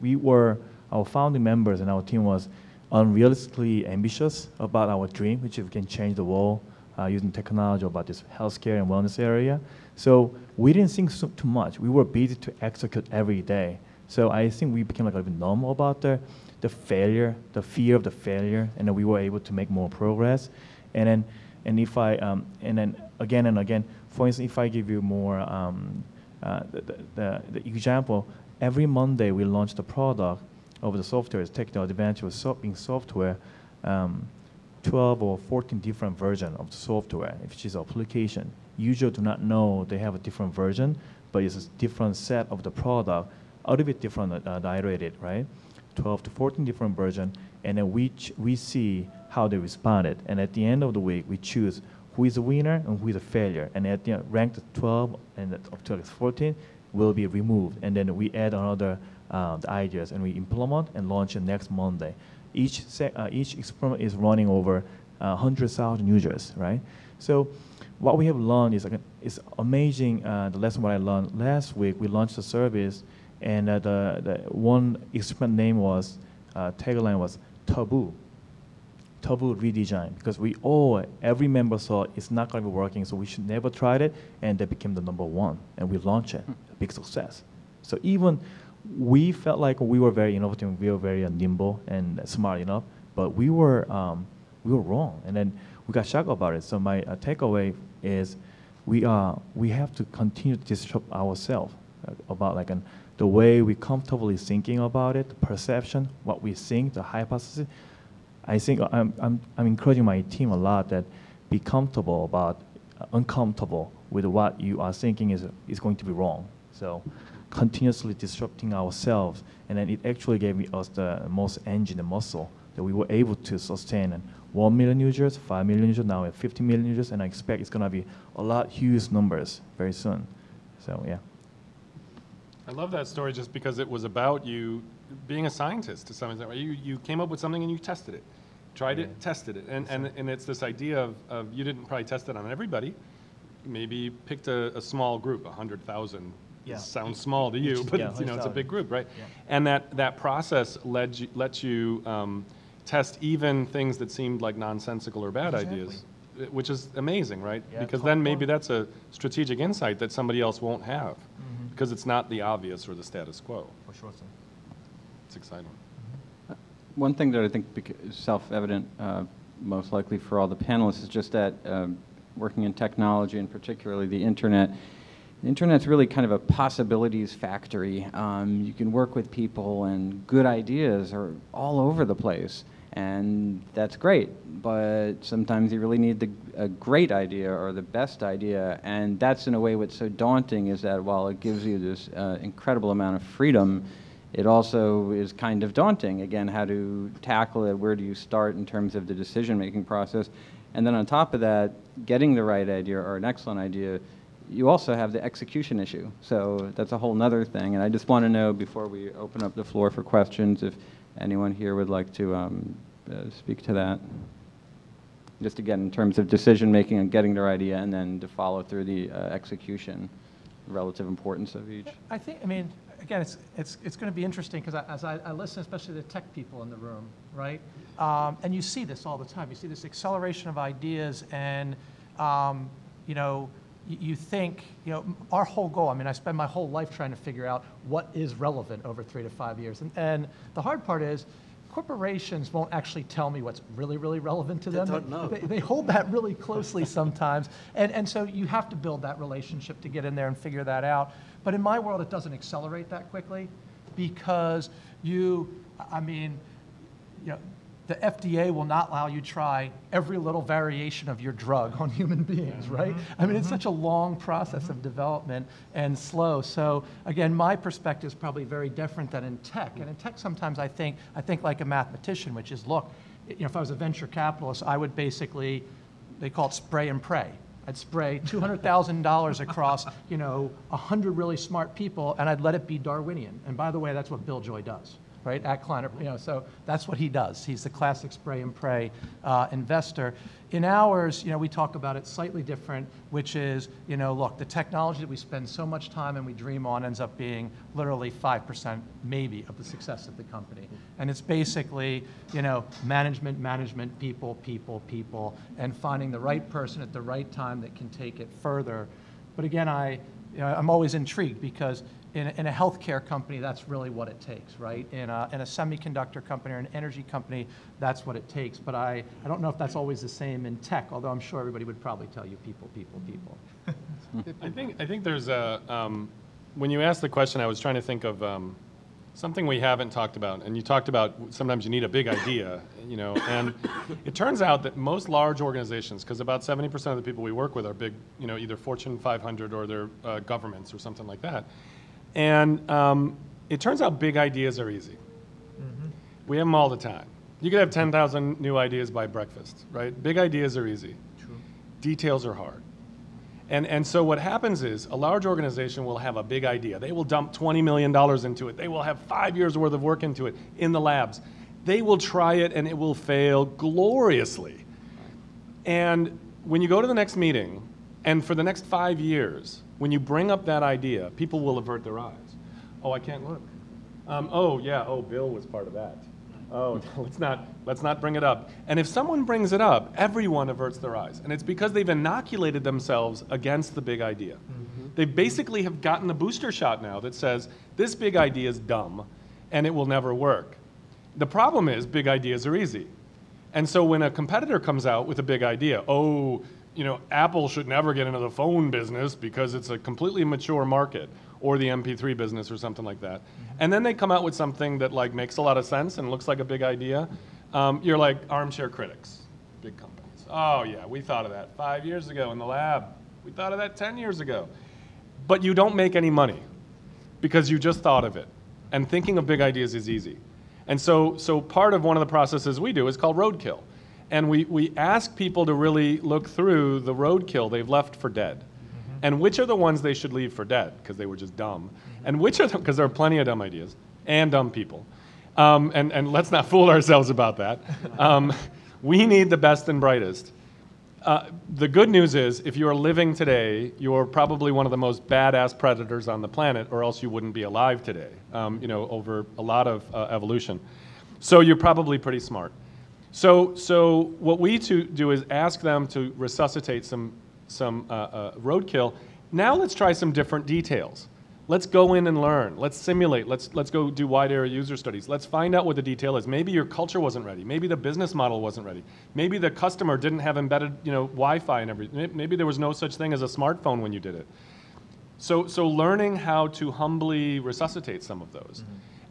our founding members and our team was unrealistically ambitious about our dream, which is we can change the world using technology about this healthcare and wellness area. So we didn't think too much. We were busy to execute every day. So I think we became like a little bit normal about the failure, the fear of the failure, and then we were able to make more progress. And then again and again, for instance, if I give you more the example, every Monday we launch the product of the software, taking advantage of being software, 12 or 14 different versions of the software, which is application. Users do not know they have a different version, but it's a different set of the product, a little bit different iterated, right? 12 to 14 different versions, and then we see how they responded. And at the end of the week, we choose who is a winner and who is a failure. And at the end, ranked 12 and up to 14 will be removed. And then we add another the ideas, and we implement and launch it next Monday. Each experiment is running over 100,000 users, right? So what we have learned is it's amazing. The lesson what I learned last week, we launched a service, and the one experiment name was, tagline was taboo redesign, because every member thought it's not going to be working, so we should never try it, and that became the #1, and we launched it, a big success. So even we felt like we were very innovative, we were very nimble and smart enough, but we were wrong, and then we got shocked about it. So my takeaway is we have to continue to disrupt ourselves about the way we comfortably thinking about it, the perception, what we think, the hypothesis. I think I'm encouraging my team a lot that be comfortable about uncomfortable with what you are thinking is going to be wrong. So continuously disrupting ourselves, and then it actually gave us the most engine and muscle that we were able to sustain. And 1 million users, 5 million users, now we have 50 million users, and I expect it's going to be a lot huge numbers very soon. So yeah. I love that story just because it was about you being a scientist to some extent. Right? You came up with something and you tested it, tried it, tested it, and it's this idea of you didn't probably test it on everybody. Maybe picked a small group, 100,000. Yeah. Sounds small to you, but it's a big group, right? Yeah. And that process lets you test even things that seemed like nonsensical or bad ideas, which is amazing, right? Yeah, because then maybe that's a strategic insight that somebody else won't have, because it's not the obvious or the status quo. For sure, sir. It's exciting. One thing that I think is self-evident, most likely for all the panelists, is just that working in technology, and particularly the internet, the internet's really kind of a possibilities factory. You can work with people, and good ideas are all over the place, and that's great. But sometimes you really need a great idea or the best idea, and that's in a way what's so daunting is that while it gives you this incredible amount of freedom, it also is kind of daunting. Again, how to tackle it, where do you start in terms of the decision-making process, and then on top of that, getting the right idea or an excellent idea, you also have the execution issue. So that's a whole nother thing. And I just want to know, before we open up the floor for questions, if anyone here would like to speak to that. Just again, in terms of decision-making and getting the right idea, and then to follow through the execution, relative importance of each. I mean, again, it's going to be interesting because as I listen, especially to tech people in the room, right? And you see this all the time. You see this acceleration of ideas, and you think, our whole goal, I mean, I spend my whole life trying to figure out what is relevant over 3 to 5 years. And the hard part is, corporations won't actually tell me what's really, really relevant to They them. don't know. They hold that really closely sometimes. And so you have to build that relationship to get in there and figure that out. But in my world, it doesn't accelerate that quickly because the FDA will not allow you to try every little variation of your drug on human beings, right? I mean, it's such a long process of development and slow. So again, my perspective is probably very different than in tech. And in tech, sometimes I think like a mathematician, which is, look, if I was a venture capitalist, I would basically, they call it spray and pray. I'd spray $200,000 across, 100 really smart people, and I'd let it be Darwinian. And by the way, that's what Bill Joy does, right? At Kleiner, so that's what he does. He's the classic spray and pray investor. In ours, we talk about it slightly different, which is, look, the technology that we spend so much time and we dream on ends up being literally 5% maybe of the success of the company. And it's basically, management, people, and finding the right person at the right time that can take it further. But again, I'm always intrigued because in a healthcare company, that's really what it takes, right? In a semiconductor company or an energy company, that's what it takes. But I don't know if that's always the same in tech, although I'm sure everybody would probably tell you people. I think there's when you asked the question, I was trying to think of something we haven't talked about. And you talked about sometimes you need a big idea, and it turns out that most large organizations, because about 70% of the people we work with are big, either Fortune 500 or they're governments or something like that. And it turns out big ideas are easy. We have them all the time. You could have 10,000 new ideas by breakfast, right? Big ideas are easy. True. Details are hard. And so what happens is a large organization will have a big idea. They will dump $20 million into it. They will have 5 years worth of work into it in the labs. They will try it and it will fail gloriously. And when you go to the next meeting, and for the next 5 years, when you bring up that idea, people will avert their eyes. Oh, I can't look. Oh, yeah, Bill was part of that. Oh, let's not bring it up. And if someone brings it up, everyone averts their eyes. And it's because they've inoculated themselves against the big idea. They basically have gotten a booster shot now that says, this big idea is dumb and it will never work. The problem is big ideas are easy. And so when a competitor comes out with a big idea, Apple should never get into the phone business because it's a completely mature market, or the MP3 business or something like that. And then they come out with something that makes a lot of sense and looks like a big idea. You're like armchair critics, big companies. Oh yeah, we thought of that 5 years ago in the lab. We thought of that 10 years ago. But you don't make any money because you just thought of it. And thinking of big ideas is easy. And so part of one of the processes we do is called roadkill. And we ask people to really look through the roadkill they've left for dead. And which are the ones they should leave for dead because they were just dumb. And which are them, because there are plenty of dumb ideas and dumb people. And let's not fool ourselves about that. We need the best and brightest. The good news is if you are living today, you're probably one of the most badass predators on the planet, or else you wouldn't be alive today, over a lot of evolution. So you're probably pretty smart. So what we do is ask them to resuscitate some roadkill. Now let's try some different details. Let's go in and learn. Let's simulate. Let's go do wide area user studies. Let's find out what the detail is. Maybe your culture wasn't ready. Maybe the business model wasn't ready. Maybe the customer didn't have embedded Wi-Fi and everything. Maybe there was no such thing as a smartphone when you did it. So learning how to humbly resuscitate some of those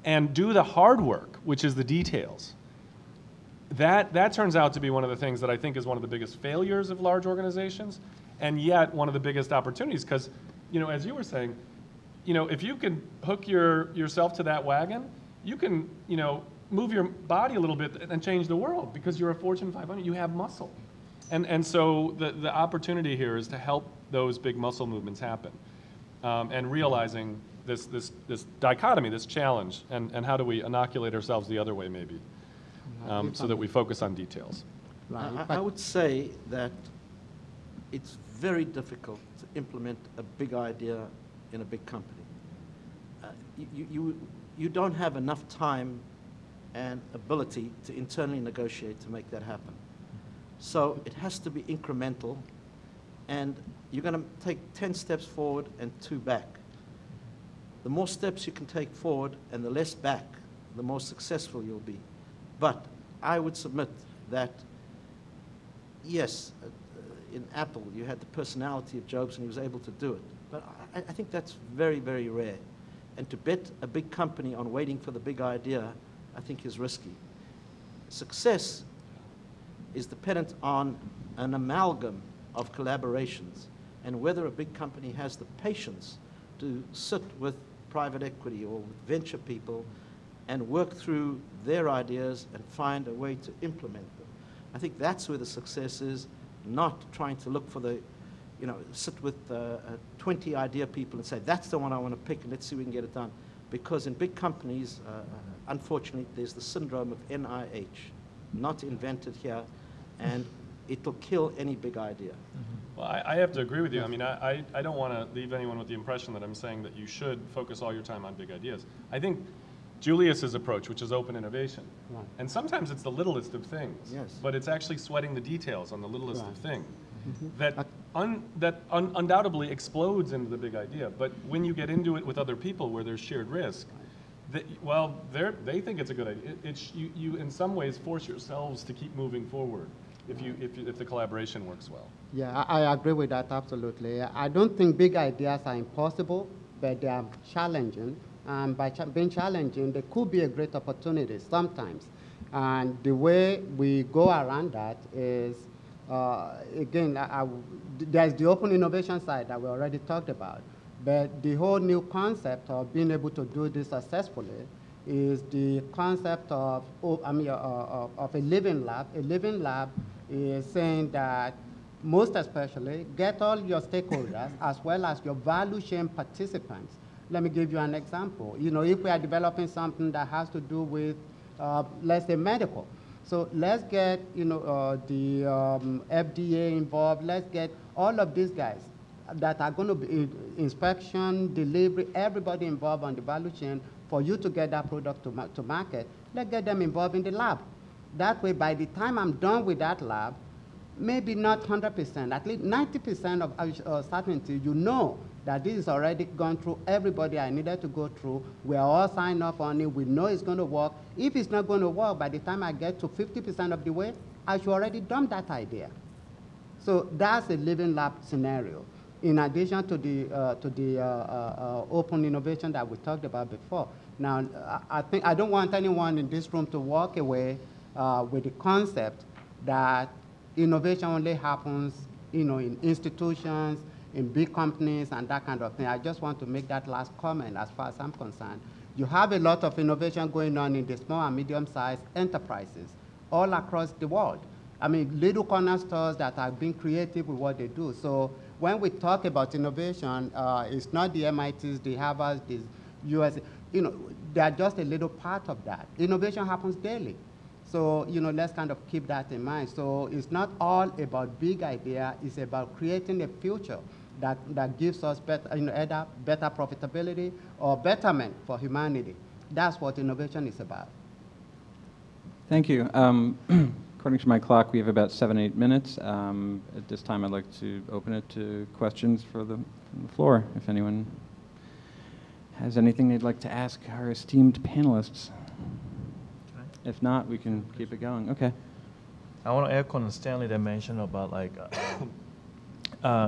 and do the hard work, which is the details. That turns out to be one of the things that I think is one of the biggest failures of large organizations, and yet one of the biggest opportunities, because, as you were saying, if you can hook yourself to that wagon, you can, move your body a little bit and change the world because you're a Fortune 500, you have muscle. And so the opportunity here is to help those big muscle movements happen, and realizing this dichotomy, this challenge, and how do we inoculate ourselves the other way maybe. So that we focus on details. I would say that it's very difficult to implement a big idea in a big company. You don't have enough time and ability to internally negotiate to make that happen. So it has to be incremental, and you're going to take 10 steps forward and 2 back. The more steps you can take forward and the less back, the more successful you'll be. But I would submit that, yes, in Apple, you had the personality of Jobs and he was able to do it. But I think that's very, very rare. And to bet a big company on waiting for the big idea, I think is risky. Success is dependent on an amalgam of collaborations and whether a big company has the patience to sit with private equity or with venture people and work through their ideas and find a way to implement them. I think that's where the success is, not trying to look for the, sit with 20 idea people and say, that's the one I want to pick and let's see if we can get it done. Because in big companies, unfortunately, there's the syndrome of NIH, not invented here, and it'll kill any big idea. Well, I have to agree with you. I mean, I don't want to leave anyone with the impression that I'm saying that you should focus all your time on big ideas. I think Julius's approach, which is open innovation, Right. and sometimes it's the littlest of things, Yes. but it's actually sweating the details on the littlest Right. of things that undoubtedly explodes into the big idea. But when you get into it with other people where there's shared risk, they think it's a good idea. You in some ways force yourselves to keep moving forward if the collaboration works well. Yeah, I agree with that absolutely. I don't think big ideas are impossible, but they are challenging. And by being challenging, there could be a great opportunity sometimes. And the way we go around that is, again, there's the open innovation side that we already talked about. But the whole new concept of being able to do this successfully is the concept of a living lab. A living lab is saying that most especially get all your stakeholders as well as your value chain participants. Let me give you an example. If we are developing something that has to do with, let's say, medical. So let's get, the FDA involved. Let's get all of these guys that are going to be inspection, delivery, everybody involved on the value chain for you to get that product to market. Let's get them involved in the lab. That way, by the time I'm done with that lab, maybe not 100%, at least 90% of certainty, that this is already gone through everybody I needed to go through. We are all signed off on it. We know it's going to work. If it's not going to work, by the time I get to 50% of the way, I should already dump that idea. So that's a living lab scenario. In addition to the open innovation that we talked about before. Now, I don't want anyone in this room to walk away with the concept that innovation only happens, in institutions, in big companies, and that kind of thing. I just want to make that last comment as far as I'm concerned. You have a lot of innovation going on in the small and medium-sized enterprises all across the world. I mean, little corner stores that are being creative with what they do. So when we talk about innovation, it's not the MITs, the Harvards, the US, they are just a little part of that. Innovation happens daily. So, let's kind of keep that in mind. So it's not all about big idea, it's about creating a future that gives us better, either better profitability or betterment for humanity. That's what innovation is about. Thank you. According to my clock, we have about 7-8 minutes. At this time, I'd like to open it to questions from the floor, if anyone has anything they'd like to ask our esteemed panelists. If not, we can keep it going. Okay. I want to echo on Stanley that mentioned about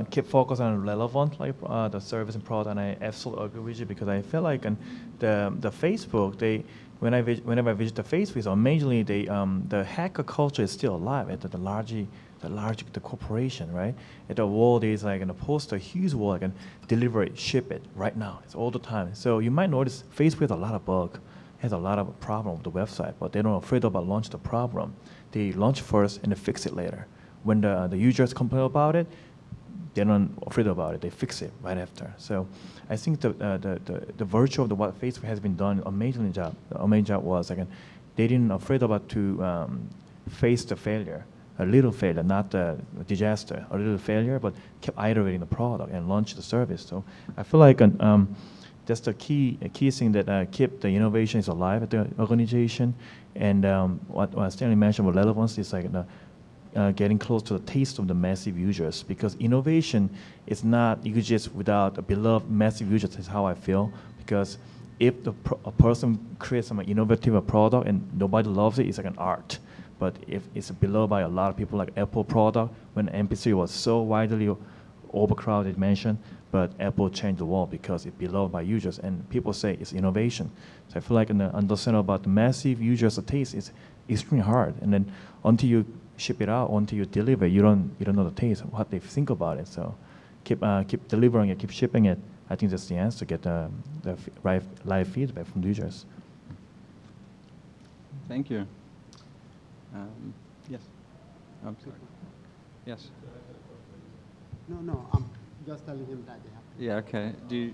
keep focus on relevant the service and product, and I absolutely agree with you because I feel like the Facebook whenever I visit the Facebook, majorly the hacker culture is still alive at the large corporation, right? At the world is post a huge wall and deliver it, ship it right now. It's all the time. So you might notice Facebook has a lot of bug. Has a lot of problem with the website, but they're not afraid about launch the problem. They launch first and they fix it later. When the users complain about it, they're not afraid about it. They fix it right after. So I think the virtue of what Facebook has been done, amazing job was they didn't afraid about to face the failure, a little failure, not the disaster, a little failure, but kept iterating the product and launched the service. So I feel like that's the key thing that keep the innovation is alive at the organization. And what Stanley mentioned about relevance is getting close to the taste of the massive users, because innovation is not just without a beloved massive users is how I feel, because if a person creates some innovative product and nobody loves it, it's like an art. But if it's beloved by a lot of people, like Apple product, when MP3 was so widely overcrowded, mentioned, but Apple changed the world because it's beloved by users, and people say it's innovation. So I feel like understanding about the massive users' taste is extremely hard, and then until you ship it out, until you deliver, you don't know the taste, what they think about it. So keep delivering it, keep shipping it. I think that's the answer to get the right live feedback from the users. Thank you. Yes. I'm sorry. Yes. No, I'm just telling him that they have. Yeah. Okay. Do you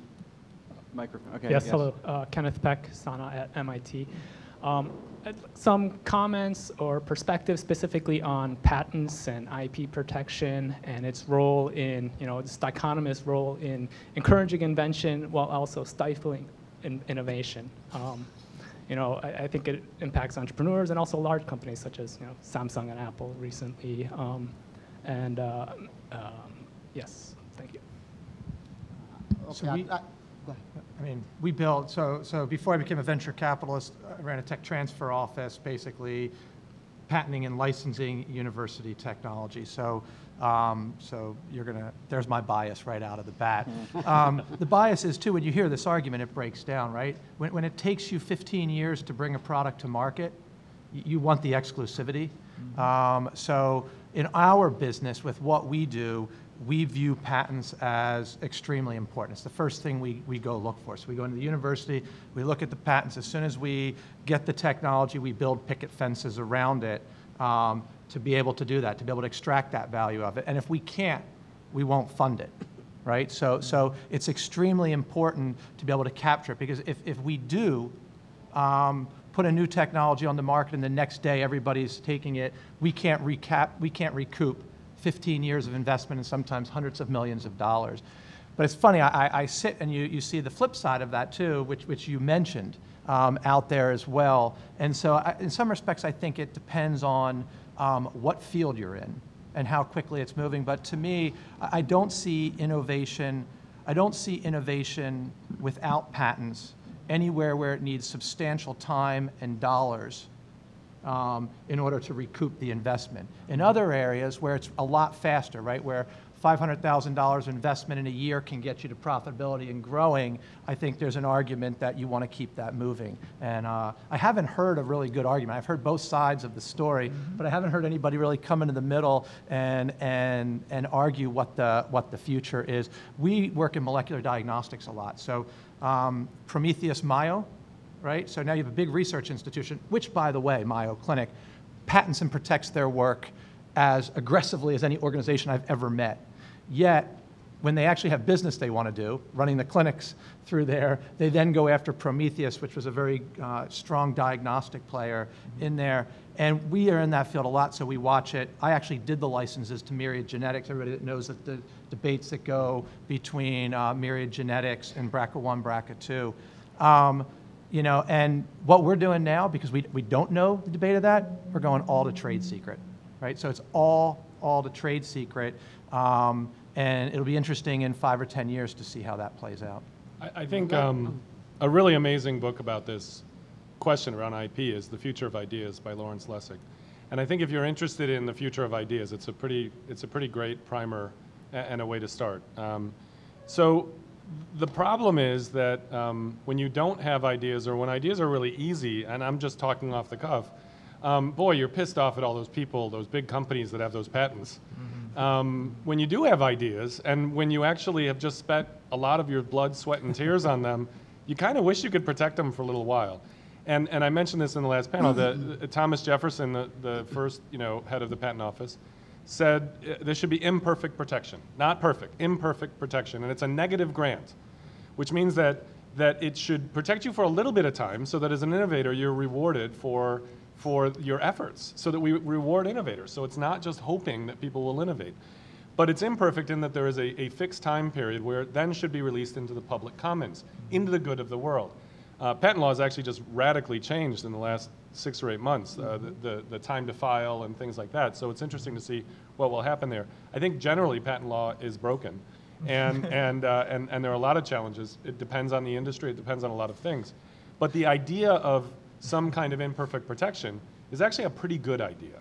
microphone? Okay. Yes, hello. Kenneth Peck, Sana at MIT. Some comments or perspectives specifically on patents and IP protection and its role in, this dichotomous role in encouraging invention while also stifling innovation. I think it impacts entrepreneurs and also large companies such as Samsung and Apple recently. Yes, thank you. Okay, So we- go ahead. I mean, we built, so before I became a venture capitalist, I ran a tech transfer office, basically patenting and licensing university technology. So there's my bias right out of the bat. The bias is too, when you hear this argument, it breaks down, right? When it takes you 15 years to bring a product to market, you want the exclusivity. So in our business, with what we do, we view patents as extremely important. It's the first thing we go look for. So we go into the university, we look at the patents. As soon as we get the technology, we build picket fences around it to be able to do that, to be able to extract that value of it. And if we can't, we won't fund it, right? So it's extremely important to be able to capture it, because if we do put a new technology on the market and the next day everybody's taking it, we can't recoup 15 years of investment and sometimes hundreds of millions of dollars. But it's funny, I sit and you see the flip side of that too, which you mentioned out there as well. And so in some respects, I think it depends on what field you're in and how quickly it's moving. But to me, I don't see innovation without patents anywhere where it needs substantial time and dollars in order to recoup the investment. In other areas where it's a lot faster, right, where $500,000 investment in a year can get you to profitability and growing, I think there's an argument that you want to keep that moving. And I haven't heard a really good argument. I've heard both sides of the story, but I haven't heard anybody really come into the middle and argue what the future is. We work in molecular diagnostics a lot. So Prometheus Mayo, right? So now you have a big research institution, which, by the way, Mayo Clinic, patents and protects their work as aggressively as any organization I've ever met. Yet, when they actually have business they want to do, running the clinics through there, they then go after Prometheus, which was a very strong diagnostic player in there. And we are in that field a lot, so we watch it. I actually did the licenses to Myriad Genetics. Everybody that knows that the debates that go between Myriad Genetics and BRCA1, BRCA2. And what we're doing now, because we don't know the debate of that, we're going all to trade secret, right? So it's all to trade secret, and it'll be interesting in 5 or 10 years to see how that plays out. I think a really amazing book about this question around IP is The Future of Ideas by Lawrence Lessig. And I think if you're interested in the future of ideas, it's a pretty great primer and a way to start. So the problem is that when you don't have ideas, or when ideas are really easy, and I'm just talking off the cuff, boy, you're pissed off at all those people, those big companies that have those patents. When you do have ideas, and when you actually have just spent a lot of your blood, sweat, and tears on them, you kind of wish you could protect them for a little while. And I mentioned this in the last panel. Thomas Jefferson, the first head of the patent office, said there should be imperfect protection, not perfect, imperfect protection, and it's a negative grant, which means that it should protect you for a little bit of time, so that as an innovator you're rewarded for your efforts, so that we reward innovators. So it's not just hoping that people will innovate, but it's imperfect in that there is a fixed time period where it then should be released into the public commons, into the good of the world. Patent law has actually just radically changed in the last 6 or 8 months, the time to file and things like that. So it's interesting to see what will happen there. I think generally patent law is broken. and there are a lot of challenges. It depends on the industry. It depends on a lot of things. But the idea of some kind of imperfect protection is actually a pretty good idea,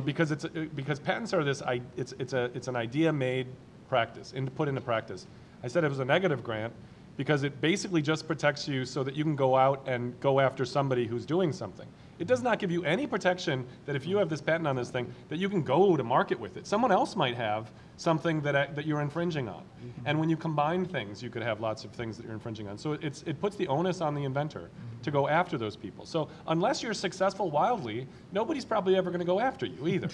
because patents are this. It's an idea made practice and put into practice. I said it was a negative grant because it basically just protects you so that you can go out and go after somebody who's doing something. It does not give you any protection that if you have this patent on this thing, that you can go to market with it. Someone else might have something that you're infringing on. And when you combine things, you could have lots of things that you're infringing on. So it puts the onus on the inventor to go after those people. So unless you're successful wildly, nobody's probably ever going to go after you either.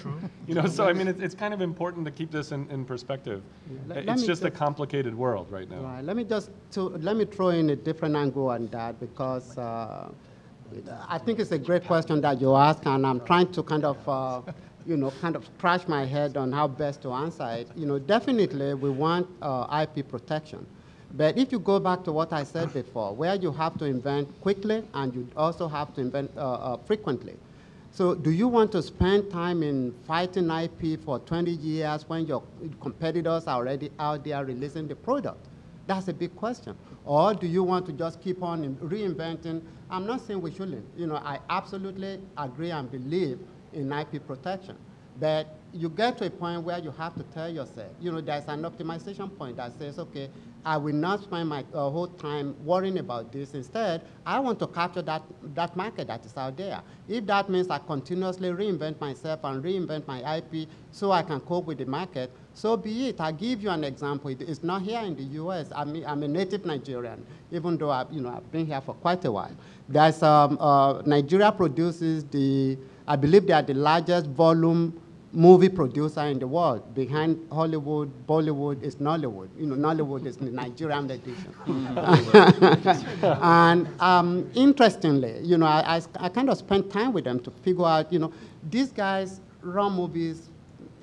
You know, so I mean, it's kind of important to keep this in perspective. It's just a complicated world right now. Right. Let me throw in a different angle on that, because I think it's a great question that you ask, and I'm trying to kind of kind of scratch my head on how best to answer it. You know, definitely we want IP protection. But if you go back to what I said before, where you have to invent quickly and you also have to invent frequently. So do you want to spend time in fighting IP for 20 years when your competitors are already out there releasing the product? That's a big question. Or do you want to just keep on reinventing? I'm not saying we shouldn't. You know, I absolutely agree and believe in IP protection. But you get to a point where you have to tell yourself, you know, there's an optimization point that says, okay, I will not spend my whole time worrying about this. Instead, I want to capture that market that is out there. If that means I continuously reinvent myself and reinvent my IP so I can cope with the market, so be it. I'll give you an example. It's not here in the US. I'm a native Nigerian, even though I've been here for quite a while. There's Nigeria produces I believe they are the largest volume movie producer in the world. Behind Hollywood, Bollywood is Nollywood. You know, Nollywood is the Nigerian edition. And interestingly, you know, I kind of spent time with them to figure out, you know, these guys run movies,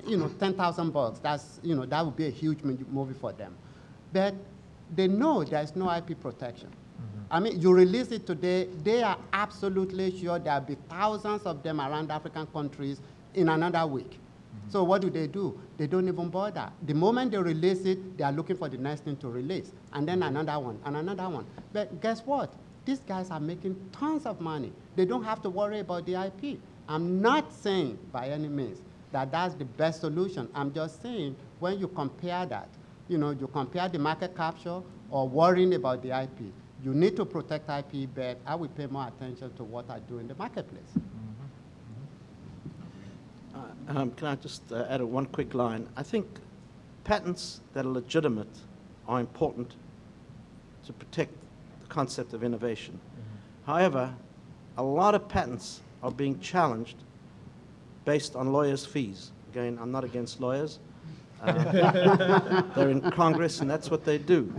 you know, $10,000. That's, you know, that would be a huge movie for them. But they know there's no IP protection. I mean, you release it today, they are absolutely sure there'll be thousands of them around African countries in another week. So what do? They don't even bother. The moment they release it, they are looking for the next thing to release, and then another one, and another one. But guess what? These guys are making tons of money. They don't have to worry about the IP. I'm not saying by any means that that's the best solution. I'm just saying when you compare that, you know, you compare the market capture or worrying about the IP. You need to protect IP, but I will pay more attention to what I do in the marketplace. Can I just add one quick line? I think patents that are legitimate are important to protect the concept of innovation. However, a lot of patents are being challenged based on lawyers' fees. Again, I'm not against lawyers. They're in Congress, and that's what they do.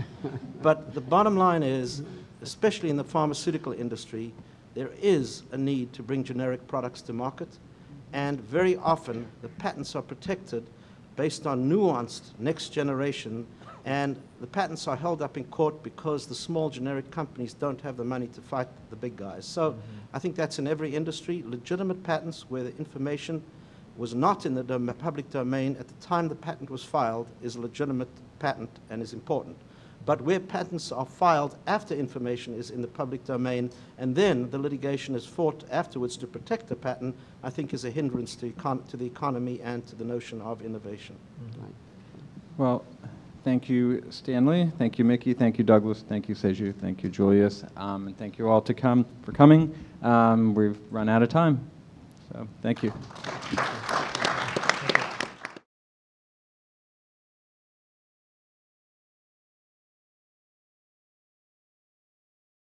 But the bottom line is, especially in the pharmaceutical industry, there is a need to bring generic products to market. And very often, the patents are protected based on nuanced next generation, and the patents are held up in court because the small generic companies don't have the money to fight the big guys. So I think that's in every industry. Legitimate patents where the information was not in the public domain at the time the patent was filed is a legitimate patent and is important. But where patents are filed after information is in the public domain, and then the litigation is fought afterwards to protect the patent, I think is a hindrance to the economy and to the notion of innovation. Well, thank you, Stanley. Thank you, Mickey. Thank you, Douglas. Thank you, Seju. Thank you, Julius. And thank you all for coming. We've run out of time. So thank you.